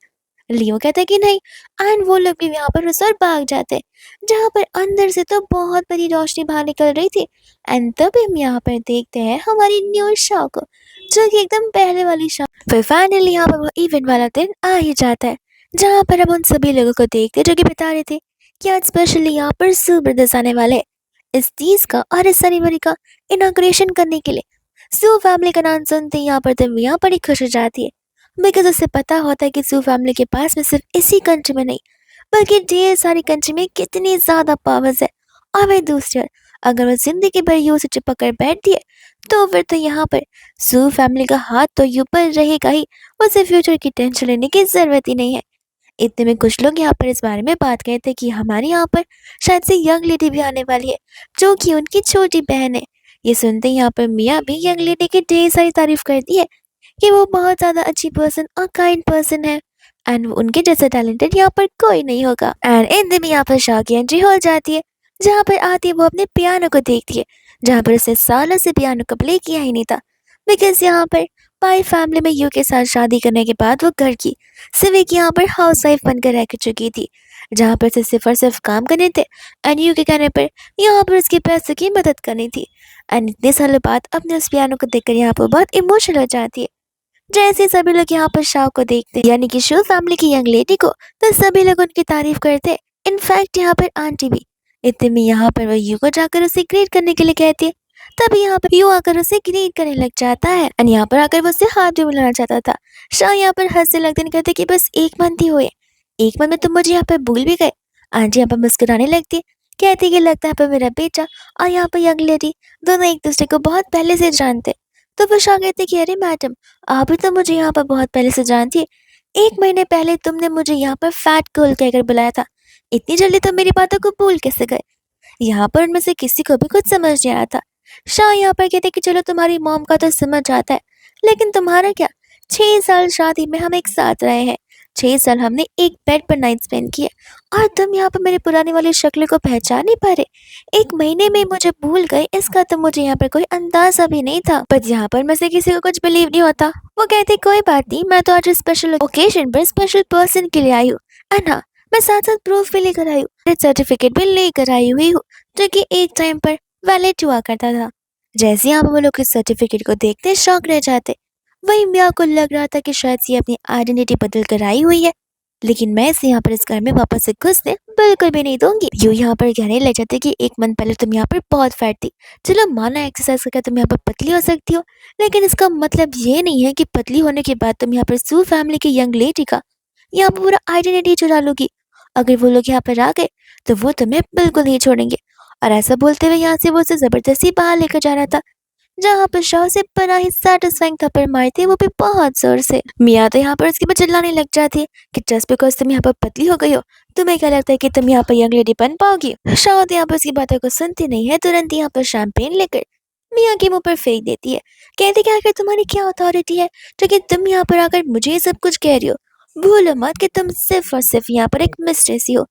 लियो कहता है कि नहीं, एंड वो लोग भी यहाँ पर उस ओर भाग जाते हैं, जहाँ पर अंदर से तो बहुत बड़ी रोशनी बाहर निकल रही थी। एंड तभी हम यहाँ पर देखते हैं हमारी न्यू शो को, जो कि एकदम पहले वाली शो। फिर फाइनली यहाँ पर वो इवेंट वाला दिन आ ही जाता है, जहाँ पर हम उन सभी लोगों को देखते जो कि बता रहे थे कि आज स्पेशली यहाँ पर सू ब्रदर्स आने वाले हैं इस चीज का और इस सेरेमनी का इनॉग्रेशन करने के लिए। सू फैमिली का नाम सुनते ही यहाँ पर तुम यहाँ पर ही खुश हो जाती है, बिकॉज उसे पता होता है कि सू फैमिली के पास में सिर्फ इसी कंट्री में नहीं बल्कि ढेर सारी कंट्री में कितनी ज्यादा पावर्स है। और वही दूसरी ओर अगर वो जिंदगी भर यूं से चिपक कर बैठती है, तो फिर तो यहाँ पर सू फैमिली का हाथ तो यूं पर रहेगा ही, उसे फ्यूचर की टेंशन लेने की जरूरत ही नहीं है। इतने में कुछ लोग यहाँ पर इस बारे में बात कहे थे कि हमारे यहाँ पर शायद से यंग लेडी भी आने वाली है, जो कि उनकी छोटी बहन है। ये सुनते ही यहाँ पर मियाँ भी यंग लेडी की ढेर सारी तारीफ करती है कि वो बहुत ज़्यादा अच्छी पर्सन और काइंड पर्सन है एंड उनके जैसा टैलेंटेड यहाँ पर कोई नहीं होगा। एंड इन दिन में यहाँ पर शाह की एंट्री हो जाती है, जहाँ पर आती है वो अपने पियानो को देखती है, जहाँ पर उसने सालों से पियानो को प्ले किया ही नहीं था, बिकॉज यहाँ पर पाई फैमिली में यू के साथ शादी करने के बाद वो घर की सिर्फ यहाँ पर हाउस वाइफ बनकर रह चुकी थी, जहाँ पर उसे सिर्फ और सिर्फ काम करने थे एंड यू के कहने पर यहाँ पर उसके पैसों की मदद करनी थी। एंड इतने सालों बाद अपने उस पियानो को देखकर यहाँ पर बहुत इमोशनल हो जाती है। जैसे सभी लोग यहाँ पर शाह को देखते हैं, यानी कि शो फैमिली की यंग लेडी को, तो सभी लोग उनकी तारीफ करते हैं, इनफैक्ट यहाँ पर आंटी भी। इतने में यहाँ पर वो यू को जाकर उसे ग्रीट करने के लिए कहती है, तभी यहाँ पर यू आकर उसे ग्रीट करने लग जाता है एंड यहाँ पर आकर वो उसे हाथ भी मिलाना चाहता था। शाह यहाँ पर हंसने लगते हैं, कहते कि बस एक मंथ ही हुए, एक मंथ में तुम मुझे यहाँ पर भूल भी गए। आंटी यहाँ पर मुस्कुराने लगती है, कहती कि लगता है पर मेरा बेटा और यहाँ पर यंग लेडी दोनों एक दूसरे को बहुत पहले से जानते। तो वो शाह कहते कि अरे मैडम, आप भी तो मुझे यहाँ पर बहुत पहले से जानती है, 1 महीने पहले तुमने मुझे यहाँ पर फैट गर्ल कहकर बुलाया था, इतनी जल्दी तुम मेरी बातों को भूल कैसे गए। यहाँ पर उनमें से किसी को भी कुछ समझ नहीं आया था। शाह यहाँ पर कहते कि चलो तुम्हारी मॉम का तो समझ आता है, लेकिन तुम्हारा क्या, 6 साल शादी में हम एक साथ रहे हैं, 6 साल हमने एक बेड पर नाइट स्पेंड किए और तुम यहाँ पर मेरे पुरानी वाली शक्ल को पहचान नहीं पा रहे, 1 महीने में मुझे भूल गए, इसका तो मुझे यहाँ पर कोई अंदाजा भी नहीं था। पर यहाँ पर में से किसी को कुछ बिलीव नहीं होता। वो कहते कोई बात नहीं, मैं तो आज स्पेशल ओकेजन पर स्पेशल पर्सन के लिए आई हूँ, एंड हाँ, मैं साथ साथ प्रूफ भी लेकर आई हूँ, सर्टिफिकेट भी लेकर आई हुई हूँ, जो कि एक टाइम पर वैलिड हुआ करता था। जैसे ही आप वो लोग इस सर्टिफिकेट को देखते शॉक रह जाते। वही मियाँ को लग रहा था कि शायद ये अपनी आइडेंटिटी बदल कर आई हुई है, लेकिन मैं इसे यहाँ पर इस घर में वापस से घुसने बिल्कुल भी नहीं दूंगी। यू यहाँ पर कहने लग जाते कि 1 मंथ पहले तुम यहाँ पर बहुत फैट थी, चलो माना एक्सरसाइज करके तुम यहाँ पर पतली हो सकती हो, लेकिन इसका मतलब ये नहीं है कि पतली होने के बाद तुम यहाँ पर सू फैमिली की यंग लेडी का यहाँ पर पूरा आइडेंटिटी चुरा लोगी। अगर वो लोग यहाँ पर आ गए तो वो तुम्हें बिल्कुल नहीं छोड़ेंगे। और ऐसा बोलते हुए यहाँ से वो उसे जबरदस्ती बाहर लेकर जा रहा था, जहाँ पर शाह से बड़ा ही सैटिस्फाइंग थप्पड़ मारती है, वो भी बहुत जोर से। मिया तो यहाँ पर उसके ऊपर चिल्लाने लग जाती है कि जस्ट बिकॉज तुम यहाँ पर पतली हो गई हो, तुम्हें क्या लगता है कि तुम यहाँ पर यंग लेडी बन पाओगी। शाह तो यहाँ पर उसकी बातों को सुनती नहीं है, तुरंत यहाँ पर शैंपेन लेकर मिया के मुंह पर फेंक देती है। कहती कि आखिर तुम्हारी क्या अथॉरिटी है जो कि तुम यहाँ पर आकर मुझे ये सब कुछ कह रही हो। भूलो मत कि तुम सिर्फ और सिर्फ यहाँ पर एक मिस्ट्रेस ही हो।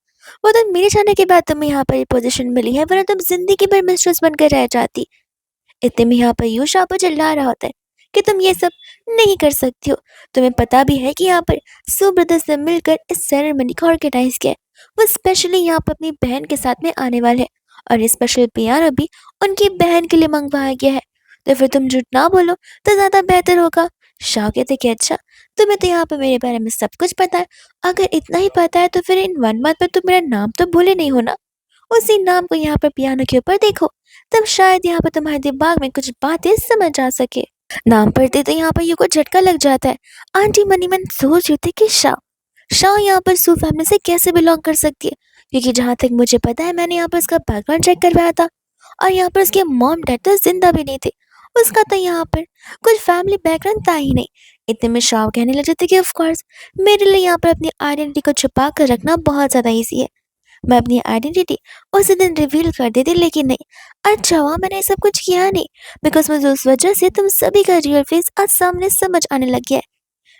वो तो मेरे जाने के बाद तुम्हें यहाँ पर ये पोजीशन मिली है, वरना तुम जिंदगी भर मिस्ट्रेस बनकर रह जाती। इतने में यहाँ पर यूं शाह पर चिल्ला रहा होता है कि तुम ये सब नहीं कर सकती हो। तुम्हें पता भी है कि यहाँ पर सू ब्रदर्स ने मिलकर इस सेरेमनी को ऑर्गेनाइज किया है। वो स्पेशली यहाँ पर अपनी बहन के साथ में आने वाले हैं और ये स्पेशल पियानो भी उनकी बहन के लिए मंगवाया गया है। तो फिर तुम झूठ ना बोलो तो ज्यादा बेहतर होगा। शाह कहते कि अच्छा, तुम्हें तो यहाँ पर मेरे बारे में सब कुछ पता है। अगर इतना ही पता है तो फिर इन 1 मंथ में तुम मेरा नाम तो भूले नहीं हो ना। उसी नाम को यहाँ पर पियानो के ऊपर देखो, तब शायद यहाँ पर तुम्हारे दिमाग में कुछ बातें समझ आ सके। नाम पढ़ते तो यहाँ पर यू को झटका लग जाता है। आंटी मनी मन सोच रही थी कि शाह शाह यहाँ पर सू फैमिली से कैसे बिलोंग कर सकती है, क्योंकि जहाँ तक मुझे पता है मैंने यहाँ पर उसका बैकग्राउंड चेक करवाया था और यहाँ पर उसके मॉम डैड तो जिंदा भी नहीं थे। उसका तो यहाँ पर कुछ फैमिली बैकग्राउंड था ही नहीं। इतने में शाह कहने लगे थे कि ऑफ कोर्स मेरे लिए यहाँ पर अपनी आइडेंटिटी को छुपा कर रखना बहुत ज्यादा ईजी है। मैं अपनी आइडेंटिटी उसी दिन रिवील कर देती, लेकिन नहीं, अच्छा हुआ मैंने ये सब कुछ किया नहीं, बिकॉज मुझे उस वजह से तुम सभी का रियल फेस आज सामने समझ आने लग गया है।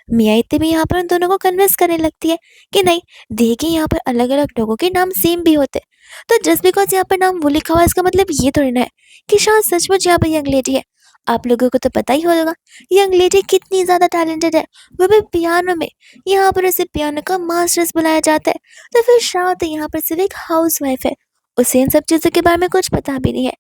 मियाँ इतने भी यहाँ पर उन दोनों को कन्विंस करने लगती है कि नहीं, देखिए यहाँ पर अलग अलग लोगों के नाम सेम भी होते हैं, तो जस्ट बिकॉज यहाँ पर नाम वो लिखा हुआ है इसका मतलब ये थोड़ी ना है कि शायद सचमुच यहाँ पर यंग लेडी है। आप लोगों को तो पता ही होगा यंग लेडी कितनी ज्यादा टैलेंटेड है, वो भी पियानो में। यहाँ पर उसे पियानो का मास्टर्स बुलाया जाता है। तो फिर शायद यहाँ पर सिर्फ एक हाउस वाइफ है, उसे इन सब चीजों के बारे में कुछ पता भी नहीं है।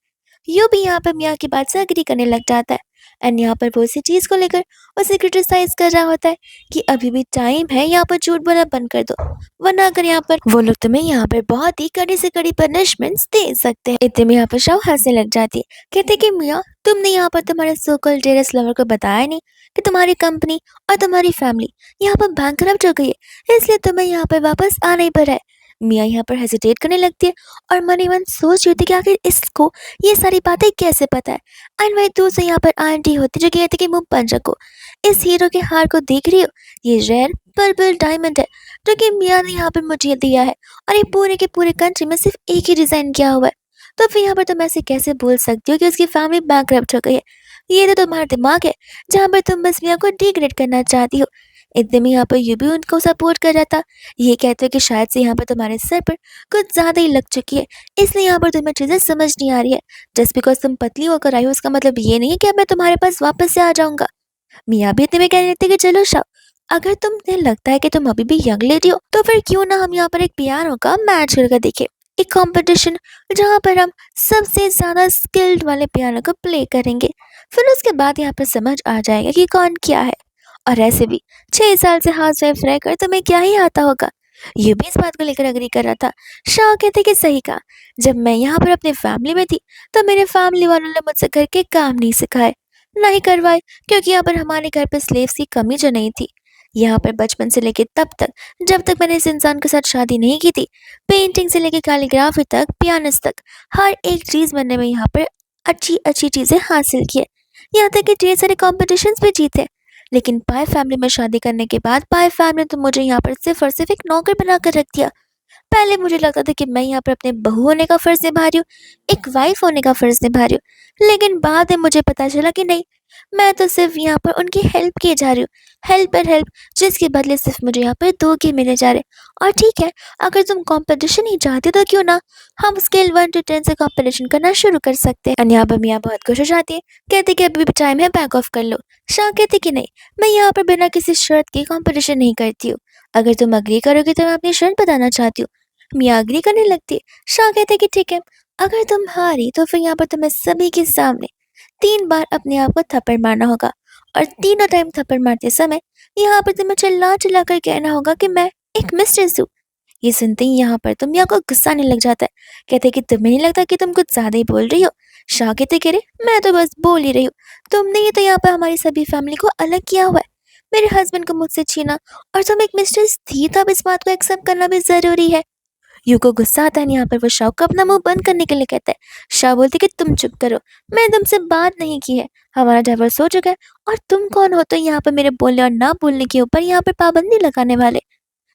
यू भी यहाँ पर मियाँ की बात से एग्री करने लग जाता है एंड यहाँ पर वो उसी चीज को लेकर उसे क्रिटिसाइज कर रहा होता है कि अभी भी टाइम है, यहाँ पर झूठ बोलना बंद कर दो, वरना अगर यहाँ पर वो लोग तुम्हें यहाँ पर बहुत ही कड़ी से कड़ी पनिशमेंट्स दे सकते हैं। इतने में यहाँ पर शाह हंसने लग जाती है। कहते कि मियाँ, तुमने यहाँ पर तुम्हारे सोकल टेरेस लवर को बताया नहीं कि तुम्हारी कंपनी और तुम्हारी फैमिली यहाँ पर बैंकरप्ट हो गई है, इसलिए तुम्हें यहाँ पर वापस आना ही पड़ा है। मियाँ यहाँ पर हेजिटेट करने लगती है और मन ही मन सोच रही होती कि आखिर इसको ये सारी बातें कैसे पता है। एंड वही दूसरी यहाँ पर आंटी होती जो कहती कि मुंह बंद रखो, इस हीरो के हार को देख रही हो, ये रेयर पर्पल डायमंड है जो कि मियाँ ने यहाँ पर मुझे दिया है और ये पूरे के पूरे कंट्री में सिर्फ एक ही डिजाइन किया हुआ है। तो फिर यहाँ पर तुम ऐसे कैसे बोल सकती हो कि उसकी फैमिली बैंकरप्ट हो गई है। ये तो तुम्हारा दिमाग है जहाँ पर तुम बस मियाँ को डिग्रेड करना चाहती हो। इतने में यहाँ पर यू भी उनको सपोर्ट कर रहा था, ये कहते हो कि शायद से यहाँ पर तुम्हारे सर पर कुछ ज्यादा ही लग चुकी है, इसलिए यहाँ पर तुम्हें चीजें समझ नहीं आ रही है। जस्ट बिकॉज तुम पतली होकर आई हो उसका मतलब ये नहीं है कि अब मैं तुम्हारे पास वापस से आ जाऊंगा। मियाँ भी इतने में कहने लगते कि चलो शाह, अगर तुम्हें लगता है कि तुम अभी भी यंग लेडी हो तो फिर क्यों ना हम यहाँ पर एक पियानो का मैच करके देखें, एक कंपटीशन जहाँ पर हम सबसे ज्यादा स्किल्ड वाले पियानो को प्ले करेंगे। फिर उसके बाद यहाँ पर समझ आ जाएगा कि कौन क्या है। और ऐसे भी 6 साल से हाउस वाइफ रहकर तुम्हें क्या ही आता होगा। ये भी इस बात को लेकर अग्री कर रहा था। शाह कहते कि सही कहा, जब मैं यहाँ पर अपने फैमिली में थी तो मेरे फैमिली वालों ने मुझसे घर के काम नहीं सिखाए, ना ही करवाए, क्योंकि यहाँ पर हमारे घर पर स्लेव्स की कमी जो नहीं थी। यहाँ पर बचपन से लेकर तब तक जब तक मैंने इस इंसान के साथ शादी नहीं की थी, पेंटिंग से लेकर कैलीग्राफी तक, पियानिस्ट तक, हर एक चीज मैंने यहाँ पर अच्छी अच्छी चीजें हासिल की है। यहाँ तक कि ढेर सारे कॉम्पिटिशन्स भी जीते। लेकिन पाए फैमिली में शादी करने के बाद पाए फैमिली तो मुझे यहाँ पर सिर्फ और सिर्फ एक नौकर बनाकर रख दिया। पहले मुझे लगता था कि मैं यहाँ पर अपने बहू होने का फर्ज निभा रही हूँ, एक वाइफ होने का फर्ज निभा रही हूँ, लेकिन बाद में मुझे पता चला कि नहीं, मैं तो सिर्फ यहाँ पर उनकी हेल्प किए जा रही हूँ, हेल्प पर हेल्प, जिसके बदले सिर्फ मुझे यहाँ पर 2 के मिले जा रहे। और ठीक है, अगर तुम कंपटीशन ही चाहते तो क्यों ना हम स्केल 1 to 10 से कंपटीशन करना शुरू कर सकते हैं। और यहाँ पर मियाँ बहुत खुश हो जाती है, कहते कि अभी भी टाइम है, बैक ऑफ कर लो। शाह कहते कि नहीं, मैं यहाँ पर बिना किसी शर्त के कंपटीशन नहीं करती हूँ, अगर तुम अग्री करोगे तो मैं अपनी शर्त बताना चाहती हूँ। मियाँ अग्री करने लगती है। शाह कहते कि ठीक है, अगर तुम हारी तो फिर यहाँ पर तुम्हें सभी के सामने 3 बार अपने आप को थप्पड़ मारना होगा, और तीनों टाइम थप्पड़ मारते समय यहाँ पर तुम्हें चिल्ला चिल्ला कर कहना होगा कि मैं एक मिस्ट्रेस हूँ। ये सुनते ही यहाँ पर तुम यहाँ को गुस्सा आने लग जाता है। कहते कि तुम्हें नहीं लगता कि तुम कुछ ज्यादा ही बोल रही हो। शाह कहते कह रहे, मैं तो बस बोल ही रही हूँ, तुमने ये तो यहाँ पर हमारी सभी फैमिली को अलग किया हुआ है, मेरे हस्बैंड को मुझसे छीना, और तुम एक मिस्ट्रेस थी तो अब इस बात को एक्सेप्ट करना भी जरूरी है। को गुस्सा आता है, यहाँ पर वो शाओ को अपना मुंह बंद करने के लिए कहता है। शाओ बोलती कि तुम चुप करो, मैंने तुमसे बात नहीं की है, हमारा डाइवोर्स हो चुका है, और तुम कौन हो तो यहाँ पर मेरे बोलने और ना बोलने के ऊपर यहाँ पर पाबंदी लगाने वाले।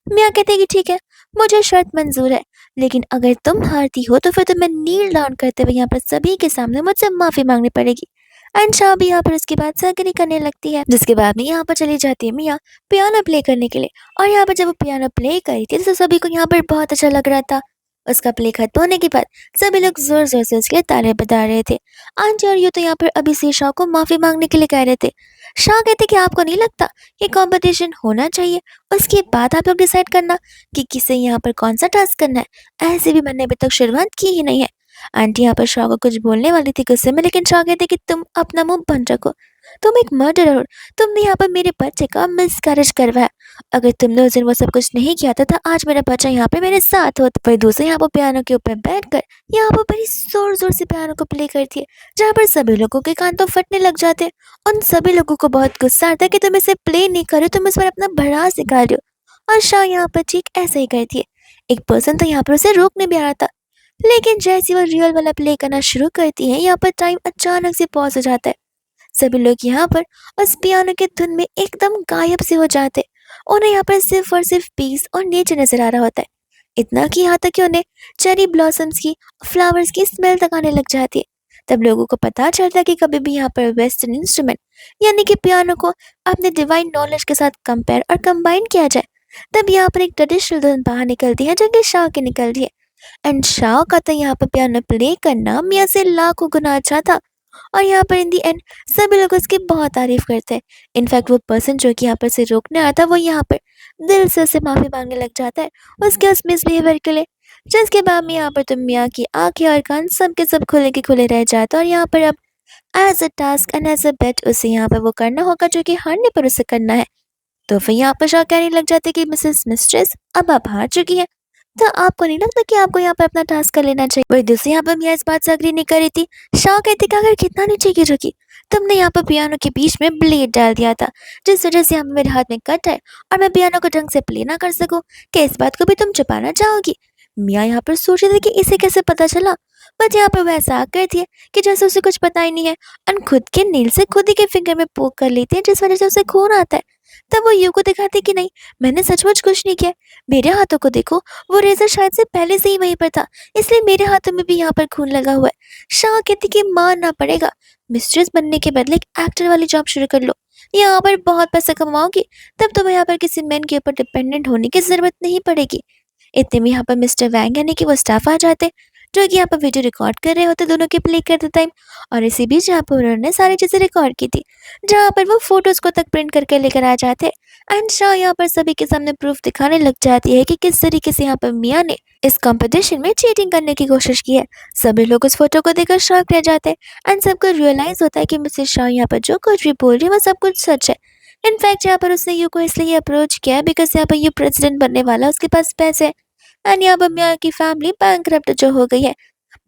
मियाँ कहते हैं कि ठीक है, मुझे शर्त मंजूर है, लेकिन अगर तुम हारती हो तो फिर तुम्हें नील डाउन करते हुए यहाँ पर सभी के सामने मुझसे माफी मांगनी पड़ेगी। अंशा भी यहाँ पर उसके बाद से एग्री करने लगती है, जिसके बाद में यहाँ पर चली जाती है मियाँ पियानो प्ले करने के लिए। और यहाँ पर जब वो पियानो प्ले करी थी तो सभी को यहाँ पर बहुत अच्छा लग रहा था। उसका प्ले खत्म होने के बाद सभी लोग जोर जोर से उसके लिए तालियां बजा रहे थे। आंटी और यू तो यहाँ पर अभी से शाह को माफी मांगने के लिए कह रहे थे। शाह कहते कि आपको नहीं लगता कि कंपटीशन होना चाहिए, उसके बाद आप लोग डिसाइड करना कि किसे यहाँ पर कौन सा टास्क करना है, ऐसे भी मैंने अभी तक शुरुआत की ही नहीं है। आंटी यहाँ पर शाह को कुछ बोलने वाली थी गुस्से में, लेकिन शाह कहते कि तुम अपना मुंह बंद रखो, तुम एक मर्डरर हो, तुमने यहाँ पर मेरे बच्चे का मिसकैरेज करवाया, अगर तुमने उस दिन वो सब कुछ नहीं किया था तो आज मेरा बच्चा यहाँ पे मेरे साथ होता। वही दूसरे यहाँ पर पियानो के ऊपर बैठकर यहाँ पर बड़ी जोर जोर से पियानो को प्ले करती है, जहाँ पर सभी लोगों के कान तो फटने लग जाते हैं। उन सभी लोगों को बहुत गुस्सा आता है कि तुम इसे प्ले नहीं कर रहे हो, तुम इस पर अपना भड़ास निकाल रहे हो। और शाह यहाँ पर ठीक ऐसा ही करती है। एक पर्सन तो यहाँ पर उसे रोकने भी आ रहा था, लेकिन जैसे वो रियल वाला प्ले करना शुरू करती है यहाँ पर टाइम अचानक से पॉज हो जाता है। सभी लोग यहाँ पर उस पियानो की धुन में एकदम गायब से हो जाते। उन्हें यहाँ पर सिर्फ और सिर्फ पीस और नेचर नजर आ रहा होता है, इतना कि यहाँ तक कि उन्हें चेरी ब्लॉसम्स की, फ्लावर्स की स्मेल तक आने लग जाती है। तब लोगों को पता चलता है कि कभी भी यहाँ पर वेस्टर्न इंस्ट्रूमेंट यानी कि पियानो को अपने डिवाइन नॉलेज के साथ कंपेयर और कंबाइन किया जाए, तब यहाँ पर एक ट्रेडिशनल धुन बाहर निकलती है जो कि शाह की निकलती है। एंड शाह का तो यहाँ पर पियानो प्ले करना मियाँ से लाखों गुना अच्छा था। और यहाँ पर इन दी एंड सभी लोग उसकी बहुत तारीफ करते हैं। इनफैक्ट वो पर्सन जो कि यहाँ पर से रोकने आया था वो यहाँ पर दिल से उसे माफी मांगने लग जाता है उसके उस मिसबिहेवियर के लिए, जिसके बाद में यहाँ पर तो मियाँ की आंखें और कान सब के सब खुले के खुले रह जाते हैं। और यहाँ पर अब as a task and as a bet उसे यहाँ पर वो करना होगा जो कि हारने पर उसे करना है। तो फिर यहाँ पर शाह कहने लग जाते कि मिसेस मिस्ट्रेस अब आप हार चुकी हैं, तो आपको नहीं लगता कि आपको यहाँ पर अपना टास्क कर लेना चाहिए। वही दूसरी यहाँ पर मियाँ इस बात से अग्री नहीं कर रही थी। शाह कहते कि अगर कितना नीचे गिर चुकी, तुमने यहाँ पर पियानो के बीच में ब्लेड डाल दिया था, जिस वजह से यहाँ पर मेरे हाथ में कट है और मैं पियानो को ढंग से प्ले ना कर सकूं, क्या इस बात को भी तुम छुपाना चाहोगी। मियाँ यहाँ पर सोच रहे थे कि इसे कैसे पता चला, बट यहाँ पर वैसा आग करती है कि जैसे उसे कुछ पता ही नहीं है, और खुद के नील से खुद ही के फिंगर में पोक कर लेती है, जिस वजह से उसे खून आता है। तब वो यू को दिखाती कि नहीं, मैंने सचमुच कुछ नहीं किया, मेरे हाथों को देखो, वो रेजर शायद से पहले से ही वहीं पर था, इसलिए मेरे हाथों में भी यहाँ पर खून लगा हुआ है। शाह कहती कि मानना पड़ेगा, मिस्ट्रेस बनने के बदले एक एक्टर वाली जॉब शुरू कर लो, यहाँ पर बहुत पैसा कमाओगी, तब तुम्हें यहाँ पर किसी मैन के ऊपर डिपेंडेंट होने की जरूरत नहीं पड़ेगी। इतने में यहाँ पर मिस्टर वैंग यानी कि वो स्टाफ आ जाते, जो कि यहाँ पर वीडियो रिकॉर्ड कर रहे होते दोनों के प्ले करते टाइम। और इसी बीच यहाँ पर उन्होंने सारी चीजें रिकॉर्ड की थी, जहाँ पर वो फोटोज को तक प्रिंट करके लेकर आ जाते। एंड शाह यहाँ पर सभी के सामने प्रूफ दिखाने लग जाती है कि किस तरीके से यहाँ पर मियाँ ने इस कंपटीशन में चीटिंग करने की कोशिश की है। सभी लोग उस फोटो को देखकर शॉक रह जाते हैं एंड सबको रियलाइज होता है कि मिसेस शाह यहाँ पर जो कुछ भी बोल रही है वो सब कुछ सच है। इनफैक्ट यहाँ पर उसने यू को इसलिए अप्रोच किया बिकॉज यहाँ पर यू प्रेसिडेंट बनने वाला, उसके पास पैसे है, एंड यहाँ पर मियाँ की फैमिली बैंकरप्ट जो हो गई है।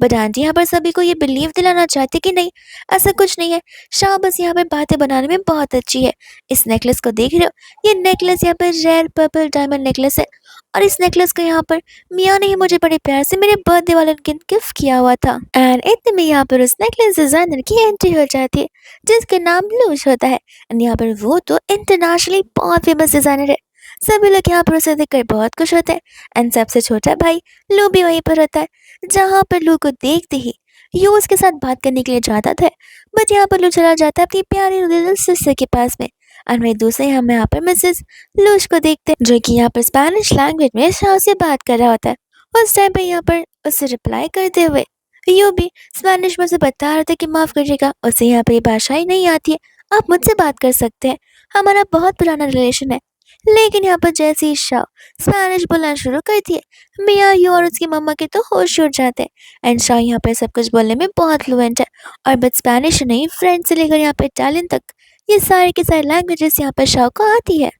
बट आंटी यहाँ पर सभी को ये बिलीव दिलाना चाहती कि नहीं, ऐसा कुछ नहीं है, शाह बस यहाँ पर बातें बनाने में बहुत अच्छी है। इस नेकलेस को देख रहे हो, ये नेकलेस यहाँ पर रेयर पर्पल डायमंड नेकलेस है, और इस नेकलेस को यहाँ पर मियाँ ने ही मुझे बड़े प्यार से मेरे बर्थडे वाले दिन गिफ्ट किया हुआ था। एंड इतने में यहाँ पर उस नेकलेस डिजाइनर की एंट्री हो जाती है, जिसका नाम लूश होता है। एंड यहाँ पर वो तो इंटरनेशनली बहुत फेमस डिजाइनर है। सभी लोग यहाँ पर उसे देखकर बहुत खुश होते हैं। एंड सबसे छोटा भाई लू भी वहीं पर होता है, जहाँ पर लू को देखते ही यू उसके साथ बात करने के लिए जाता था, बट यहाँ पर लू चला जाता है अपनी प्यारी लिटिल सिस्टर के पास में। और वही दूसरे हम यहाँ पर मिसेस लूश को देखते हैं, जो कि यहाँ पर स्पेनिश लैंग्वेज में शाह से बात कर रहा होता है। उस टाइम पे यहाँ पर उसे रिप्लाई करते हुए यू भी स्पेनिश में उसे बता रहा था कि माफ करिएगा, उसे यहाँ पर ये भाषा ही नहीं आती है, आप मुझसे बात कर सकते हैं, हमारा बहुत पुराना रिलेशन है। लेकिन यहाँ पर जैसे ही शाह स्पेनिश बोलना शुरू करती है, मियाँ यू और उसकी मम्मा के तो होश उड़ जाते हैं। एंड शाह यहाँ पर सब कुछ बोलने में बहुत फ्लुएंट है, और बस स्पेनिश नहीं, फ्रेंच से लेकर यहाँ पर इटालियन तक, ये सारे के सारे लैंग्वेजेस यहाँ पर शाह को आती है।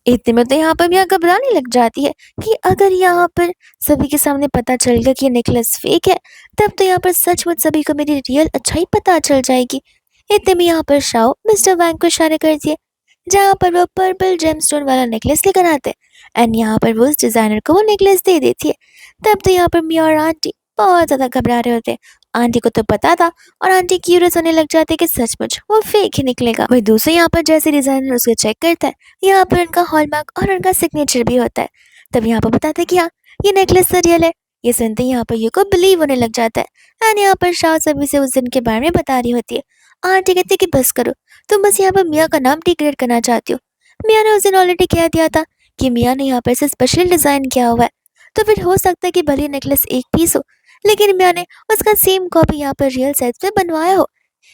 इतने में तो यहाँ पर मियाँ घबराने लग जाती है कि अगर यहाँ पर सभी के सामने पता चल गया कि ये नेकलेस फेक है, तब तो यहाँ पर सचमुच सभी को मेरी रियल अच्छाई पता चल जाएगी। इतने में यहाँ पर शाह मिस्टर वैंग को इशारे कर दिए, जहाँ पर वो पर्पल जेमस्टोन वाला नेकलेस लेकर आते हैं एंड यहाँ पर वो उस डिजाइनर को वो नेकलेस दे देती है। तब तो यहाँ पर मिया और आंटी बहुत ज्यादा घबरा रहे होते हैं। आंटी को तो पता था और आंटी क्यूरियस होने लग जाती है कि सचमुच वो फेक ही निकलेगा। वही दूसरे यहाँ पर जैसे डिजाइनर उसको चेक करता है, यहाँ पर उनका हॉलमार्क और उनका सिग्नेचर भी होता है। तब यहाँ पर बताते हैं कि हाँ, ये नेकलेस तो रियल है। ये सुनते ही यहाँ पर यू को बिलीव होने लग जाता है एंड यहाँ पर शाह सभी से उस दिन के बारे में बता रही होती है। आंटी कहती है कि बस करो, तुम बस यहाँ पर मिया का नाम डिक्लेयर करना चाहती हो। मिया ने उस दिन ऑलरेडी कह दिया था कि मिया ने यहाँ पर इसे स्पेशल डिजाइन किया हुआ है, तो फिर हो सकता है कि भले नेकलेस एक पीस हो, लेकिन मिया ने उसका सेम कॉपी यहाँ पर रियल साइज में बनवाया हो।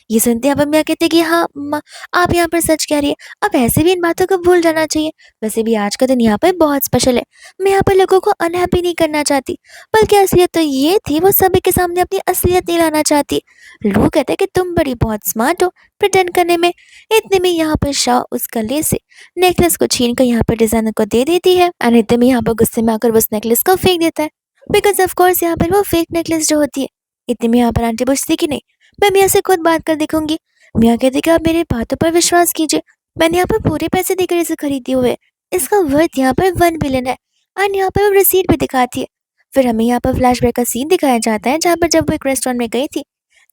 ये सुनते अब अम्मिया कहते कि हाँ अम्मा, आप यहाँ पर सच कह रही है। अब ऐसे भी इन बातों को भूल जाना चाहिए। वैसे भी आज का दिन यहाँ पर बहुत स्पेशल है। मैं यहाँ पर लोगों को अनहैप्पी नहीं करना चाहती, बल्कि असलियत तो ये थी, वो सभी के सामने अपनी असलियत नहीं लाना चाहती। लोग कहते हैं कि तुम बड़ी बहुत स्मार्ट हो प्रिटेंड करने में। इतने में यहाँ पर शाह उस गले से नेकलेस को छीन कर यहाँ पर डिजाइनर को दे देती है एंड इतने में यहाँ पर गुस्से में आकर उस नेकलेस को फेंक देता है। बिकॉज ऑफ कोर्स यहाँ पर वो फेक नेकलेस जो होती है। इतने में यहाँ पर आंटी पूछती कि नहीं, मैं मियाँ से खुद बात कर देखूंगी। मियाँ कहते कि आप मेरे बातों पर विश्वास कीजिए, मैंने यहाँ पर पूरे पैसे देकर इसे खरीदी हुए है। इसका वर्थ यहाँ पर 1 बिलियन है एंड यहाँ पर वो रिसीट भी दिखाती है। फिर हमें यहाँ पर फ्लैशबैक का सीन दिखाया जाता है, जहाँ पर जब वो एक रेस्टोरेंट में गई थी,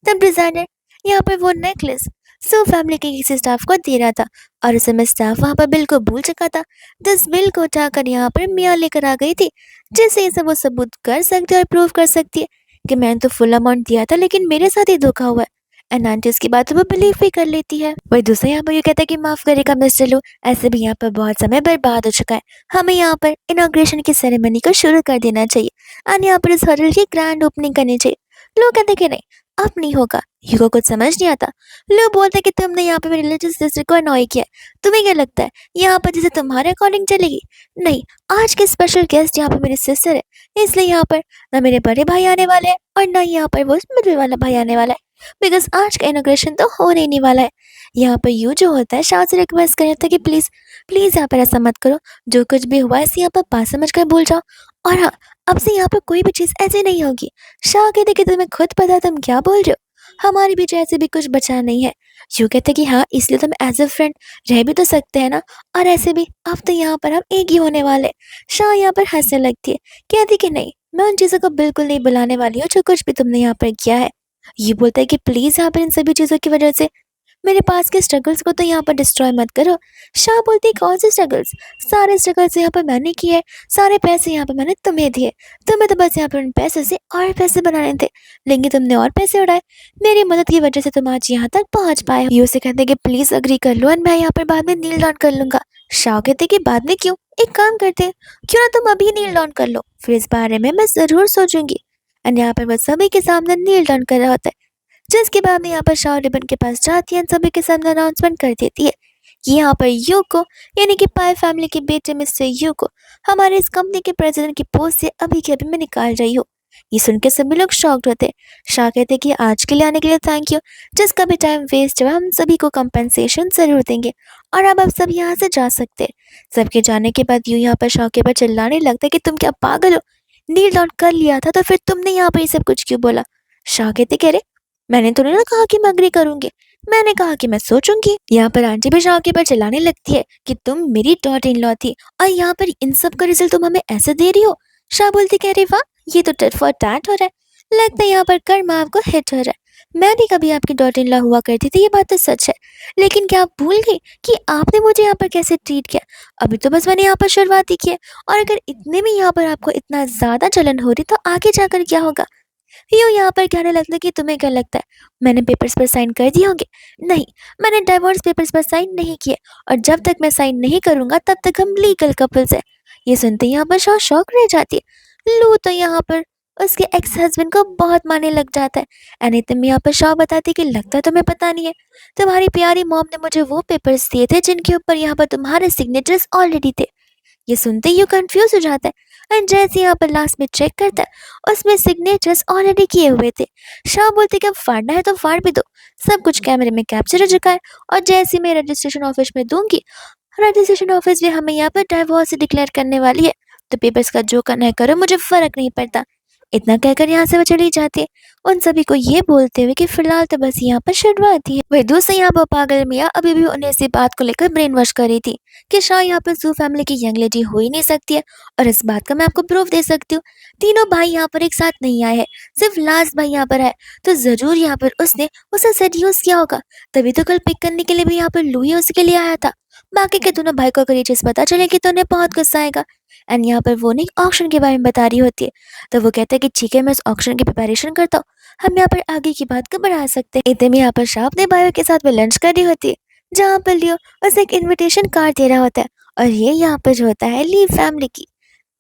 तब डिजाइनर यहाँ पर वो नेकलेस सो फैमिली के किसी स्टाफ को दे रहा था और उस समय स्टाफ वहाँ पर बिल को भूल चुका था। तो इस बिल को उठाकर यहाँ पर मियाँ लेकर आ गई थी, जिससे इसे वो सबूत कर सकती है और प्रूव कर सकती है कि मैंने तो फुल अमाउंट दिया था, लेकिन मेरे साथ ही धोखा हुआ है। एंड आंटी उसकी बातों पर बिलीव भी कर लेती है। वही दूसरा यहाँ पर ये कहता है कि माफ करेगा मिस्टर लू, ऐसे भी यहाँ पर बहुत समय बर्बाद हो चुका है। हमें यहाँ पर इनॉग्रेशन की सेरेमनी को शुरू कर देना चाहिए एंड यहाँ पर इस होटल की ग्रैंड ओपनिंग करनी चाहिए। लोग कहते कि नहीं, अब नहीं होगा। ह्यूगो कुछ समझ नहीं आता। लोग बोलते कि तुमने यहाँ पे मेरे रिलीजियस सिस्टर को अनॉय किया है। तुम्हें क्या लगता है यहाँ पर जैसे तुम्हारे अकॉर्डिंग चलेगी? नहीं, आज के स्पेशल गेस्ट यहाँ पे मेरी सिस्टर है, इसलिए यहाँ पर ना मेरे बड़े भाई आने वाले हैं और ना यहाँ पर वो मिडिल वाला भाई आने वाला है। बिकॉज आज का इनोग्रेशन तो हो नहीं वाला है। यहाँ पर यू जो होता है शाह से रिक्वेस्ट कर था कि प्लीज प्लीज यहाँ पर ऐसा मत करो, जो कुछ भी हुआ है इसे यहाँ पर बात समझ कर भूल जाओ। और हाँ, अब से यहाँ पर कोई भी चीज ऐसी नहीं होगी। शाह कहते कि तुम्हें खुद पता तुम क्या बोल रहे हो, हमारे बीच ऐसे भी कुछ बचा नहीं है। यू कहते कि हाँ, इसलिए तुम एज अ फ्रेंड रह भी तो सकते हैं ना, और ऐसे भी अब तो यहाँ पर हम एक ही होने वाले। शाह यहाँ पर हंसने लगती है, कहती कि नहीं, मैं उन चीजों को बिल्कुल नहीं बुलाने वाली हूँ जो कुछ भी तुमने यहाँ पर किया है। ये बोलता है कि प्लीज यहाँ पर इन सभी चीजों की वजह से मेरे पास के स्ट्रगल्स को तो यहाँ पर डिस्ट्रॉय मत करो। शाह बोलती है कौन से स्ट्रगल्स? सारे स्ट्रगल्स यहाँ पर मैंने किए, सारे पैसे यहाँ पर मैंने तुम्हें दिए। तुम्हें तो बस यहाँ पर उन पैसे से और पैसे बनाने थे, लेकिन तुमने और पैसे उड़ाए। मेरी मदद की वजह से तुम आज यहाँ तक पहुँच पाए हो। यू से कहते कि प्लीज अग्री कर लो एंड मैं यहाँ पर बाद में नील डाउन कर लूंगा। शाह कहते कि बाद में क्यों, एक काम करते हैं, क्यों ना तुम अभी नील डाउन कर लो, फिर इस बारे में मैं जरूर सोचूंगी। एंड यहाँ पर वह सभी के सामने नील डाउन कर रहा होता है, जिसके बाद में यहाँ पर शाह रिबन के पास जाती है और सभी के सामने अनाउंसमेंट कर देती है कि यहाँ पर यू को, यानी कि पाई फैमिली के बेटे मिस्टर यू को हमारे इस कंपनी के प्रेसिडेंट की पोस्ट से अभी के अभी मैं निकाल रही हूँ। ये सुन के सभी लोग शॉक्ड होते हैं। शाह कहते कि आज के लिए आने के लिए थैंक यू, जिसका भी टाइम वेस्ट हुआ हम सभी को कंपनसेशन जरूर देंगे और अब आप सब यहाँ से जा सकते हैं। सबके जाने के बाद यू यहाँ पर शाह के ऊपर चिल्लाने लगता है कि तुम क्या पागल हो, नील डाउन कर लिया था तो फिर तुमने यहाँ पर ये सब कुछ क्यों बोला? शाह कहते कह रहे, मैंने तो नहीं ना कहा कि मैं अग्री करूंगी, मैंने कहा कि मैं सोचूंगी। यहाँ पर आंटी भी शाह के ऊपर चिल्लाने लगती है कि तुम मेरी डॉटर इन लॉ थी और यहाँ पर इन सब का रिजल्ट तुम हमें ऐसे दे रही हो। शाह बोलती कह रही, वाह, ये तो टिट फॉर टैट हो रहा है, लगता है यहाँ पर कर्मा आपको हिट हो रहा है। मैं भी कभी आपकी डॉटर इन लॉ हुआ करती थी, ये बात तो सच है, लेकिन क्या आप भूल गई कि आपने मुझे यहाँ पर कैसे ट्रीट किया? अभी तो बस मैंने यहाँ पर शुरुआत ही की है, और अगर इतने में यहाँ पर आपको इतना ज्यादा जलन हो रही तो आगे जाकर क्या होगा? यूँ यहाँ पर कहने लगता कि तुम्हें क्या लगता है मैंने पेपर्स पर साइन कर दिए होंगे? नहीं, मैंने डाइवोर्स पेपर्स पर साइन नहीं किए, और जब तक मैं साइन नहीं करूंगा तब तक हम लीगल कपल्स है। ये सुनते यहाँ पर शाह शौक रह जाती है। लू तो यहाँ पर उसके एक्स हस्बैंड को बहुत मानने लग जाता है। एनीतम यहाँ पर शाह बताती कि लगता है तुम्हें पता नहीं है, तुम्हारी प्यारी मॉम ने मुझे वो पेपर्स दिए थे जिनके ऊपर यहाँ पर तुम्हारे सिग्नेचर्स ऑलरेडी थे। ये सुनते ही कंफ्यूज हो जाता है एंड जैसे यहाँ पर लास्ट में चेक करता है उसमें सिग्नेचर्स ऑलरेडी किए हुए थे। शाह बोलते कि अब फाड़ना है तो फाड़ भी दो, सब कुछ कैमरे में कैप्चर हो चुका है, और जैसे मैं रजिस्ट्रेशन ऑफिस में दूंगी, रजिस्ट्रेशन ऑफिस भी हमें यहाँ पर डाइवोर्स डिक्लेयर करने वाली है, तो पेपर्स का जो करना है करो, मुझे फर्क नहीं पड़ता। इतना कहकर यहाँ से वो चली जाती है, उन सभी को ये बोलते हुए कि फिलहाल तो बस यहाँ पर शुरुआत ही है। वही दूसरी यहाँ पर पागल मियाँ अभी भी उन्हें इसी बात को लेकर ब्रेन वॉश कर रही थी कि शायद यहाँ पर जू फैमिली की यंग लेडी हो ही नहीं सकती है, और इस बात का मैं आपको प्रूफ दे सकती हूँ। तीनों भाई यहाँ पर एक साथ नहीं आए हैं, सिर्फ लास्ट भाई यहाँ पर है, तो जरूर यहाँ पर उसने उसे सेड्यूस किया होगा, तभी तो कल पिक करने के लिए भी यहाँ पर लुई उसके लिए आया था। बाकी के दोनों भाई को अगर ये चीज पता चलेगी तो उन्हें बहुत गुस्सा आएगा। एंड यहाँ पर वो नहीं ऑक्शन के बारे में बता रही होती है, तो वो कहता है कि ठीक है मैं इस ऑक्शन की प्रिपरेशन करता हूँ, हम यहाँ पर आगे की बात को बढ़ा सकते हैं। इतने में यहाँ पर शाह अपने भाइयों के साथ में लंच कर रही होती है, जहाँ पर लियो उसे एक इनविटेशन कार्ड दे रहा होता है, और ये यहाँ पर जो होता है ली फैमिली की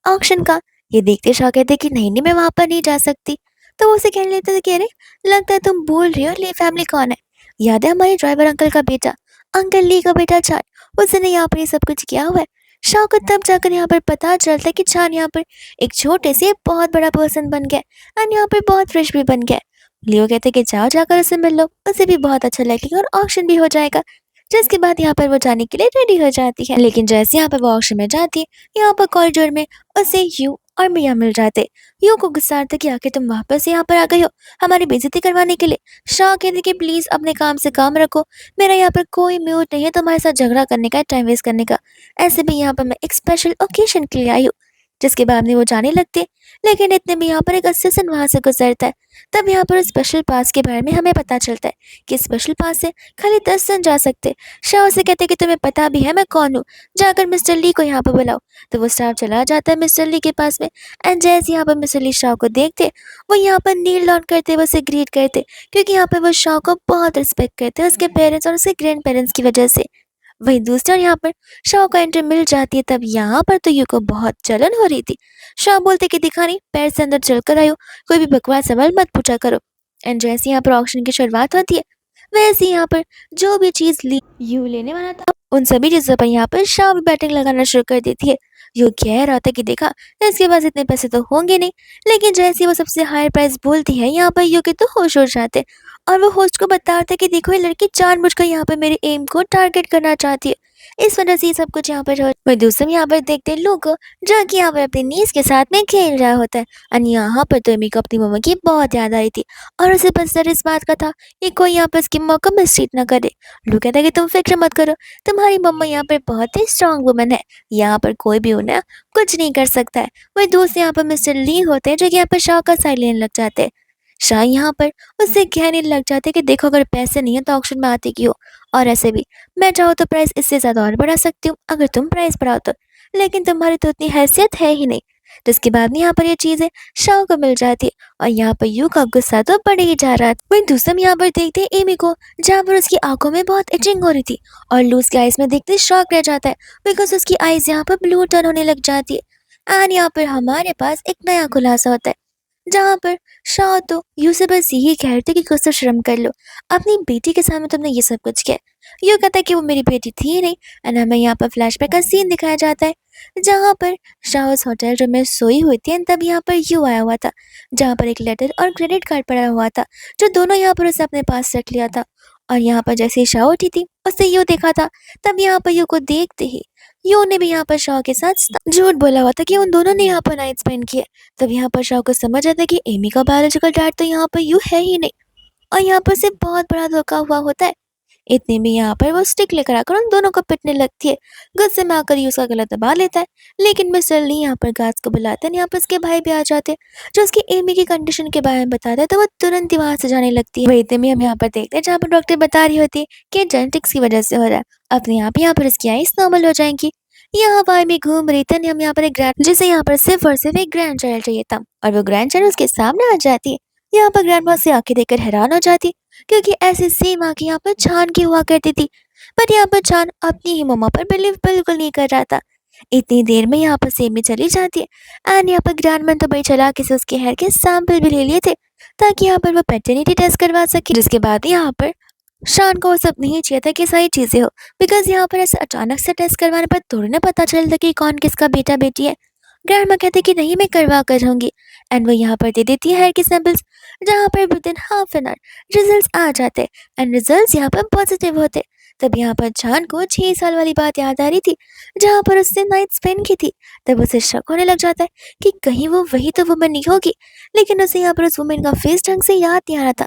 ऑक्शन का। ये देखते शाह कहते कि नहीं नहीं मैं वहां पर नहीं जा सकती, तो वो उसे कहने लगता था कि अरे लगता है तुम भूल रही हो ली फैमिली कौन है, याद है हमारे ड्राइवर अंकल का बेटा, अंकल ली का बेटा चान, उसने यहाँ पर ये सब कुछ किया हुआ है। शाह को तब जाकर यहाँ पर पता चलता है कि चान यहाँ पर एक छोटे से बहुत बड़ा पर्सन बन गया, और यहाँ पर बहुत फ्रेश भी बन गया। लियो कहते कि जाओ जाकर उसे मिल लो, उसे भी बहुत अच्छा लगेगा और ऑक्शन भी हो जाएगा। जिसके बाद यहाँ पर वो जाने के लिए रेडी हो जाती है, लेकिन जैसे यहाँ पर वो ऑक्शन में जाती है, यहाँ पर कॉरिडोर में उसे यू और मिया मिल जाते। यू को गुस्सा आता कि आखिर तुम वापस यहाँ पर आ गई हो हमारी बेइज्जती करवाने के लिए। शाह कहते कि प्लीज अपने काम से काम रखो, मेरा यहाँ पर कोई मूड नहीं है तुम्हारे साथ झगड़ा करने का, टाइम वेस्ट करने का, ऐसे भी यहाँ पर मैं एक स्पेशल ओकेजन के लिए आई हूँ। जिसके बाद में वो जाने लगते हैं, लेकिन इतने में यहाँ पर एक असिस्टेंट वहां से गुजरता है। तब यहाँ पर स्पेशल पास के बारे में हमें पता चलता है कि स्पेशल पास से खाली 10 जन जा सकते। शाह से कहते कि तुम्हें पता भी है मैं कौन हूँ, जाकर मिस्टर ली को यहाँ पर बुलाओ। तो वो स्टाफ चला जाता है मिस्टर ली के पास में, एंड जैसे यहाँ पर मिस्टर ली शाह को देखते, वो यहाँ पर नील डाउन करते, वो उसे ग्रीट करते, क्योंकि यहाँ पर वो शाह को बहुत रिस्पेक्ट करते हैं उसके पेरेंट्स और उसके ग्रैंड पेरेंट्स की वजह से। वहीं दूसरा यहाँ पर शाह को एंट्री मिल जाती है। तब यहाँ पर तो यू को बहुत जलन हो रही थी। शाह बोलते कि दिखा नहीं पैर से अंदर चल कर आयो, कोई भी बकवास सवाल मत पूछा करो। एंड जैसे यहाँ पर ऑक्शन की शुरुआत होती है, वैसे यहाँ पर जो भी चीज ली यू लेने वाला था उन सभी चीजों पर यहाँ पर शाह भी बैटिंग लगाना शुरू कर देती है। यू कह रहा था कि देखा इसके पास इतने पैसे तो होंगे नहीं, लेकिन जैसे ही वो सबसे हाई प्राइस बोलती है, यहाँ पर यू के तो होश उड़ जाते हैं, और वो होस्ट को बताता है कि देखो ये लड़की जानबूझकर यहाँ पर मेरे एम को टारगेट करना चाहती है, इस वजह से ये सब कुछ यहाँ पर हो। वही दूसरे यहाँ पर देखते हैं लोग जो कि यहाँ पर अपनी नीस के साथ में खेल रहा होता है, और यहाँ पर तो एमी को अपनी मम्मा की बहुत याद आई थी, और उसे बस डर इस बात का था कि कोई यहाँ पर इसकी मम्मा को मिसट्रीट ना करे। लोग कहता है कि तुम फिक्र मत करो, तुम्हारी मम्मा यहाँ पर बहुत ही स्ट्रांग वुमन है, यहाँ पर कोई भी उन्हें कुछ नहीं कर सकता है। वही दूसरे यहाँ पर मिस्टर ली होते हैं जो कि यहाँ पर शाह का साइड लेने लग जाते हैं। शाह यहाँ पर उससे कहने लग जाते कि देखो अगर पैसे नहीं है तो ऑक्शन में आती क्यों, और ऐसे भी मैं चाहूँ तो प्राइस इससे ज़्यादा और बढ़ा सकती हूँ अगर तुम प्राइस बढ़ाओ तो, लेकिन तुम्हारी तो उतनी हैसियत है ही नहीं। जिसके बाद में यहाँ पर ये चीज़ें शाह को मिल जाती है, और यहाँ पर यू का गुस्सा तो बढ़ ही जा रहा था। वहीं दूसरा यहाँ पर देखते हैं एमी को, जहाँ पर उसकी आंखों में बहुत इचिंग हो रही थी, और लूज की आइज में देखते शॉक रह जाता है, बिकॉज उसकी आइज यहाँ पर ब्लू टर्न होने लग जाती है। एंड यहाँ पर हमारे पास एक नया खुलासा होता है, जहाँ पर शाह तो यूं से बस यही कह रहे थे कि कुछ तो शर्म कर लो, अपनी बेटी के सामने तुमने ये सब कुछ किया। यूं कहता है कि वो मेरी बेटी थी ही नहीं। एंड हमें यहाँ पर फ्लैशबैक का सीन दिखाया जाता है, जहाँ पर शाह उस होटल रूम में सोई हुई थी, एंड तब यहाँ पर यू आया हुआ था, जहाँ पर एक लेटर और क्रेडिट कार्ड पड़ा हुआ था, जो दोनों यहाँ पर उसने अपने पास रख लिया था। और यहाँ पर जैसे ही शाह उठी थी उससे यू देखा था, तब यहाँ पर यू को देखते ही यू ने भी यहाँ पर शाह के साथ झूठ बोला हुआ था कि उन दोनों ने यहाँ पर नाइट स्पेंड किए। तब यहाँ पर शाह को समझ आता है कि एमी का बायोलॉजिकल डैड तो यहाँ पर यू है ही नहीं, और यहाँ पर से बहुत बड़ा धोखा हुआ होता है। इतने में यहाँ पर वो स्टिक लेकर आकर उन दोनों को पिटने लगती है। गुस्से में आकर यू उसका गला दबा लेता है, लेकिन मिस्टर ली यहाँ पर गार्ड्स को बुलाते हैं। यहाँ पर उसके भाई भी आ जाते हैं, जो उसकी एमी की कंडीशन के बारे में बताते हैं, तो वो तुरंत ही वहां से जाने लगती है। वही इतने में हम यहाँ पर देखते हैं जहाँ पर डॉक्टर बता रही होती है कि जेनेटिक्स की वजह से हो रहा है, अपने आप यहाँ पर इसकी आइस नॉर्मल हो जाएंगी। यहाँ हवा में घूम रही थी, हम यहाँ पर एक ग्रैंड जिसे यहाँ पर सिर्फ और सिर्फ एक ग्रैंड चाइल्ड चाहिए था, और वो ग्रैंड चाइल्ड उसके सामने आ जाती है। यहाँ पर ग्रैंड माँ से आंखें देखकर हैरान हो जाती, क्योंकि ऐसी सेम आंखें यहाँ पर छान की हुआ करती थी, पर यहाँ पर छान अपनी ही मम्मा पर बिलीव बिल्कुल नहीं कर रहा था। इतनी देर में यहाँ पर सेमी चली जाती है, एंड यहाँ पर ग्रैंडमैन तो बड़ी चालाकी से उसके हेयर के सैंपल भी ले लिए थे, ताकि यहाँ पर वो पैटर्निटी टेस्ट करवा सके। जिसके बाद यहाँ पर शान को वो सब नहीं चाहिए था कि सारी चीजें हो, बिकॉज यहाँ पर ऐसे अचानक से टेस्ट करवाने पर थोड़ी ना पता चलता कि कौन किसका बेटा बेटी है। ग्रैंड माँ कहते कि नहीं मैं करवा कर रहूंगी, एंड वो यहाँ पर दे देती है हेयर के सैंपल्स, जहाँ पर within half an hour result आ जाते, एंड रिजल्ट यहाँ पर पॉजिटिव होते। तब यहाँ पर जान को 6 साल वाली बात याद आ रही थी, जहाँ पर उसने नाइट स्पेंड की थी। तब उसे शक होने लग जाता है कि कहीं वो वही तो वुमन नहीं होगी, लेकिन उसे यहाँ पर उस वुमन का फेस ढंग से याद नहीं आ रहा था।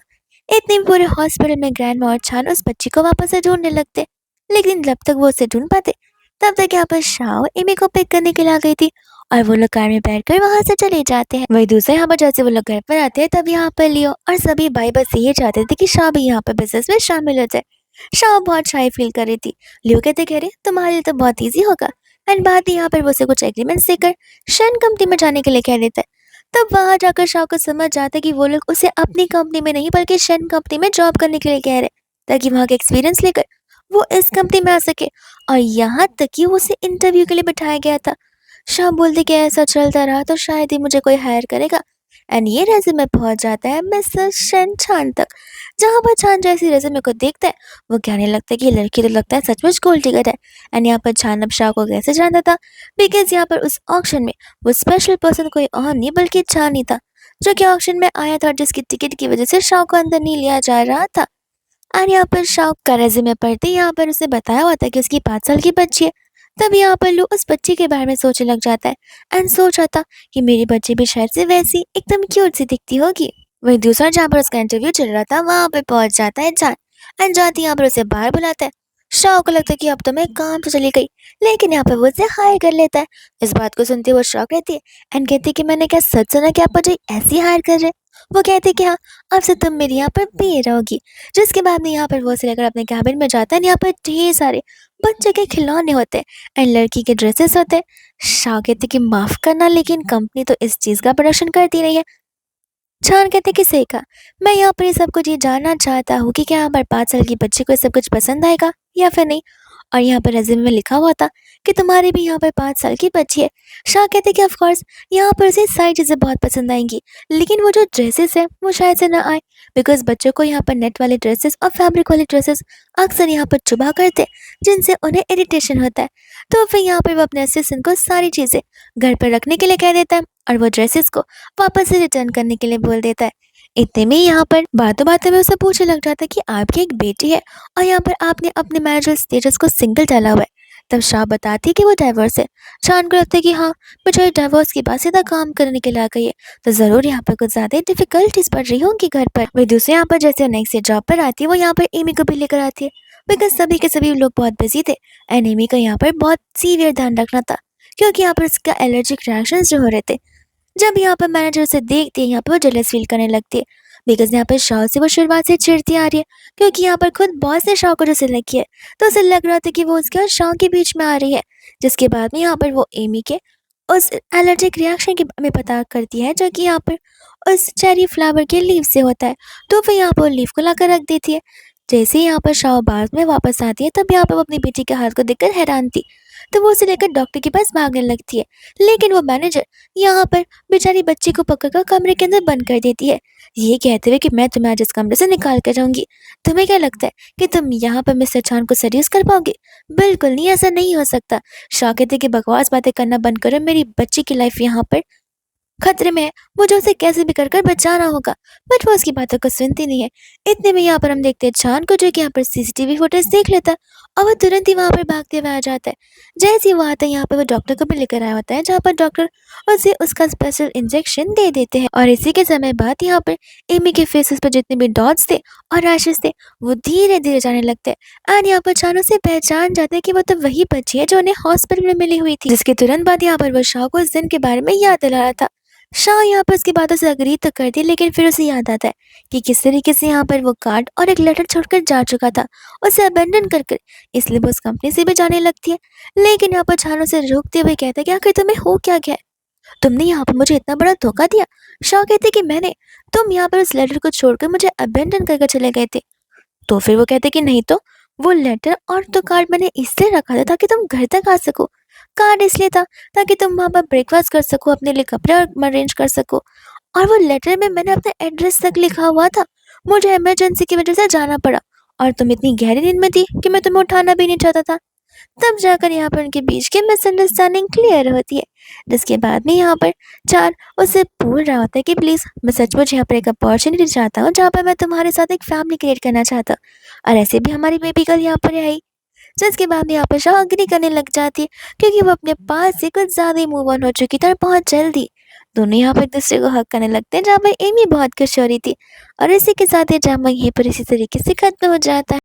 इतने में पूरे हॉस्पिटल में ग्रैंडमा और छान उस बच्ची को वापस से ढूंढने लगते, लेकिन जब तक वो उसे ढूंढ पाते, तब तक यहाँ पर शाओ एमी को पिक करने के लिए आ गई थी, और वो लोग कार में बैठकर वहां से चले जाते हैं। वही दूसरे यहाँ पर जैसे वो लोग घर पर आते हैं, तब यहाँ पर लियो और सभी भाई बस ये चाहते थे कि शाओ भी यहाँ पर बिजनेस में शामिल हो जाए। शाओ बहुत शाई फील कर रही थी। लियो कहते कह रहे तुम्हारे लिए तो बहुत ईजी होगा, एंड बाद में यहाँ पर वो उसे कुछ एग्रीमेंट देकर शन कंपनी में जाने के लिए कह देता है। तब वहां जाकर शाओ को समझ जाता है कि वो लोग उसे अपनी कंपनी में नहीं बल्कि शन कंपनी में जॉब करने के लिए कह रहे, ताकि वहां का एक्सपीरियंस लेकर वो इस कंपनी में आ सके। और यहाँ तक कि उसे इंटरव्यू के लिए बिठाया गया था। शाम बोलते कि ऐसा चलता रहा तो शायद ही मुझे कोई हायर करेगा। एंड ये रेज्यूमे पहुंच जाता है मिस्टर शन चान तक, जहाँ पर चान जैसी रेज्यूमे को देखता है, वो कहने लगता है कि ये लड़की तो लगता है सचमुच गोल्ड डिगर है। एंड यहाँ पर चान अब शाह को कैसे जानता था, बिकॉज यहाँ पर उस ऑक्शन में वो स्पेशल पर्सन कोई और नहीं बल्कि चान ही था, जो कि ऑक्शन में आया था और जिसकी टिकट की वजह से शाह को अंदर नहीं लिया जा रहा था। और यहाँ पर शाह का रेज्यूमे पढ़ते यहाँ पर उसे बताया हुआ था कि उसकी 5 साल की बच्ची है। तब यहाँ पर लू उस बच्ची के बारे में सोचने लग जाता है, एंड सोच रहा था कि मेरी बच्ची भी शायद से वैसी एकदम क्यूट सी दिखती होगी। वही दूसरा जहाँ पर उसका इंटरव्यू चल रहा था, वहां पर पहुंच जाता है जान, एंड जाती यहाँ पर उसे बाहर बुलाता है। शाह को लगता है कि अब तो मैं काम से चली गई, लेकिन यहाँ पर वो उसे हायर कर लेता है। इस बात को सुनते वो शॉक रहती है, एंड कहती है कि मैंने क्या सच सुना कि आप मुझे ऐसी हायर कर रहे हैं? वो कहते कि हाँ, अब से तुम मेरी यहाँ पर पे रहोगी। जिसके बाद में यहाँ पर वो से लेकर अपने कैबिन में जाता है। यहाँ पर ढेर सारे बच्चे के खिलौने होते हैं एंड लड़की के ड्रेसेस होते हैं। शाह कहते कि माफ करना, लेकिन कंपनी तो इस चीज का प्रोडक्शन करती रही है। छान कहते कि सही कहा, मैं यहाँ पर ये सब कुछ ये जानना चाहता हूँ कि क्या यहाँ पर 5 साल की बच्ची को ये सब कुछ पसंद आएगा या फिर नहीं। और यहाँ पर रेज्यूमे में लिखा हुआ था कि तुम्हारी भी यहाँ पर 5 साल की बच्ची है। शाह कहते कि ऑफ कोर्स यहाँ पर उसे सारी चीज़ें बहुत पसंद आएंगी, लेकिन वो जो ड्रेसेस है वो शायद से ना आए, बिकॉज बच्चों को यहाँ पर नेट वाले ड्रेसेस और फैब्रिक वाले ड्रेसेस अक्सर यहाँ पर चुभा करते हैं, जिनसे उन्हें इरिटेशन होता है। तो फिर यहाँ पर वो अपने असिस्टेंट को सारी चीज़ें घर पर रखने के लिए कह देता है, और वो ड्रेसेस को वापस से रिटर्न करने के लिए बोल देता है। इतने में यहाँ पर बातों बातों में उसे पूछने लग जाता है कि आपकी एक बेटी है और यहाँ पर आपने अपने मैरिजल स्टेटस को सिंगल डाला हुआ है। तब शाह बताती है कि वो डाइवोर्स है। शान को लगता है कि हाँ, बेचारी डाइवोर्स के बाद सीधा काम करने के लिए आ गई है, तो जरूर यहाँ पर कुछ ज्यादा डिफिकल्टीज पड़ रही होंगी घर पर। वही दूसरे यहाँ पर जैसे नेक्स्ट डे जॉब पर आती है, वो यहाँ पर एमी को भी लेकर आती है, बिकॉज सभी के सभी लोग बहुत बिजी थे एंड एमी का यहाँ पर बहुत सीवियर ध्यान रखना था, क्योंकि यहाँ पर उसका एलर्जिक रिएक्शन जो हो रहे थे। जब यहाँ पर मैनेजर उसे देखती है, यहाँ पर वो जेलस फील करने लगती है, बिकॉज यहाँ पर शाह से वो शुरुआत से चिढ़ती आ रही है, क्योंकि यहाँ पर खुद बॉस ने शाह को जो सिलेक्ट किया है, तो उसे लग रहा था कि वो उसके और शाह के बीच में आ रही है। जिसके बाद में यहाँ पर वो एमी के उस एलर्जिक रिएक्शन के में पता करती है, जो कि यहाँ पर उस चेरी फ्लावर के लीव से होता है। तो फिर यहाँ पर लीव को लाकर रख देती है। जैसे ही यहाँ पर शाह बाद में वापस आती है, तब यहाँ पर वो अपनी बेटी के हाथ को देखकर हैरान थी, तो वो उसे लेकर डॉक्टर के पास भागने लगती है, लेकिन वो मैनेजर यहाँ पर बेचारी बच्ची को पकड़कर कमरे के अंदर बंद कर देती है, ये कहते हुए कि मैं तुम्हें आज इस कमरे से निकाल कर जाऊंगी। तुम्हें क्या लगता है कि तुम यहाँ पर मिस्टर चान को सेड्यूस कर पाओगे? बिल्कुल नहीं, ऐसा नहीं हो सकता। शाह कहते कि बकवास बातें करना बंद करो, मेरी बच्ची की लाइफ यहाँ पर खतरे में है, मुझे उसे कैसे भी कर बचाना होगा। बट वो उसकी बातों को सुनती नहीं है। इतने में यहाँ पर हम देखते हैं चांद को, जो कि यहाँ पर सीसीटीवी फुटेज देख लेता है, और वो तुरंत ही वहाँ पर भागते हुए आ जाता है। जैसे ही वो आता है, यहाँ पर वो डॉक्टर को भी लेकर आया होता है, जहाँ पर डॉक्टर उसे उसका स्पेशल इंजेक्शन दे देते हैं। और इसी के समय बाद यहाँ पर एमी के फेसेस पर जितने भी डॉट्स थे और रैशेस थे, वो धीरे धीरे जाने लगते हैं, एंड यहाँ पर चांद उसे पहचान जाते हैं कि वो तो वही बच्ची है जो उन्हें हॉस्पिटल में मिली हुई थी। जिसके तुरंत बाद यहाँ पर वो शाह को उस दिन के बारे में याद दिला रहा था। शाह यहाँ पर उसकी बातों से अग्री तो करती है, लेकिन फिर उसे याद आता है कि किस तरीके से यहाँ पर वो कार्ड और एक लेटर छोड़कर जा चुका था, उसे अबेंडन कर कर, इसलिए वो उस कंपनी से भी जाने लगती है। लेकिन यहाँ पर छानों से रोकते हुए कहते हैं कि आखिर तुम्हें हो क्या गया है? तुमने यहाँ पर मुझे इतना बड़ा धोखा दिया। शाह कहते कि मैंने, तुम यहाँ पर उस लेटर को छोड़कर मुझे अबेंडन करके चले गए थे। तो फिर वो कहते कि नहीं तो, वो लेटर और तो कार्ड मैंने इसलिए रखा था ताकि तुम घर तक आ सको। कार्ड इसलिए था ताकि तुम वहाँ पर ब्रेकफास्ट कर सको, अपने लिए कपड़े अरेंज कर सको, और वो लेटर में मैंने अपना एड्रेस तक लिखा हुआ था। मुझे इमरजेंसी की वजह से जाना पड़ा, और तुम इतनी गहरी नींद में थी कि मैं तुम्हें उठाना भी नहीं चाहता था। तब जाकर यहाँ पर उनके बीच की मिसअंडरस्टैंडिंग क्लियर होती है। जिसके बाद में यहाँ पर चार उससे बोल रहा होता है कि प्लीज़ मैं सचमुच यहाँ पर एक अपॉर्चुनिटी चाहता हूँ जहाँ पर मैं तुम्हारे साथ एक फैमिली क्रिएट करना चाहता हूँ और ऐसे भी हमारी बेबी गर्ल यहाँ पर आई। जिसके बाद में यहाँ पर शाह अग्री करने लग जाती है क्योंकि वो अपने पास से कुछ ज़्यादा ही मूव ऑन हो चुकी थी और बहुत जल्दी दोनों यहाँ पर एक दूसरे को हक करने लगते हैं जहाँ पर एमी बहुत खुश हो रही थी और इसी के साथ ये ड्रामा यहीं पर इसी तरीके से खत्म हो जाता है।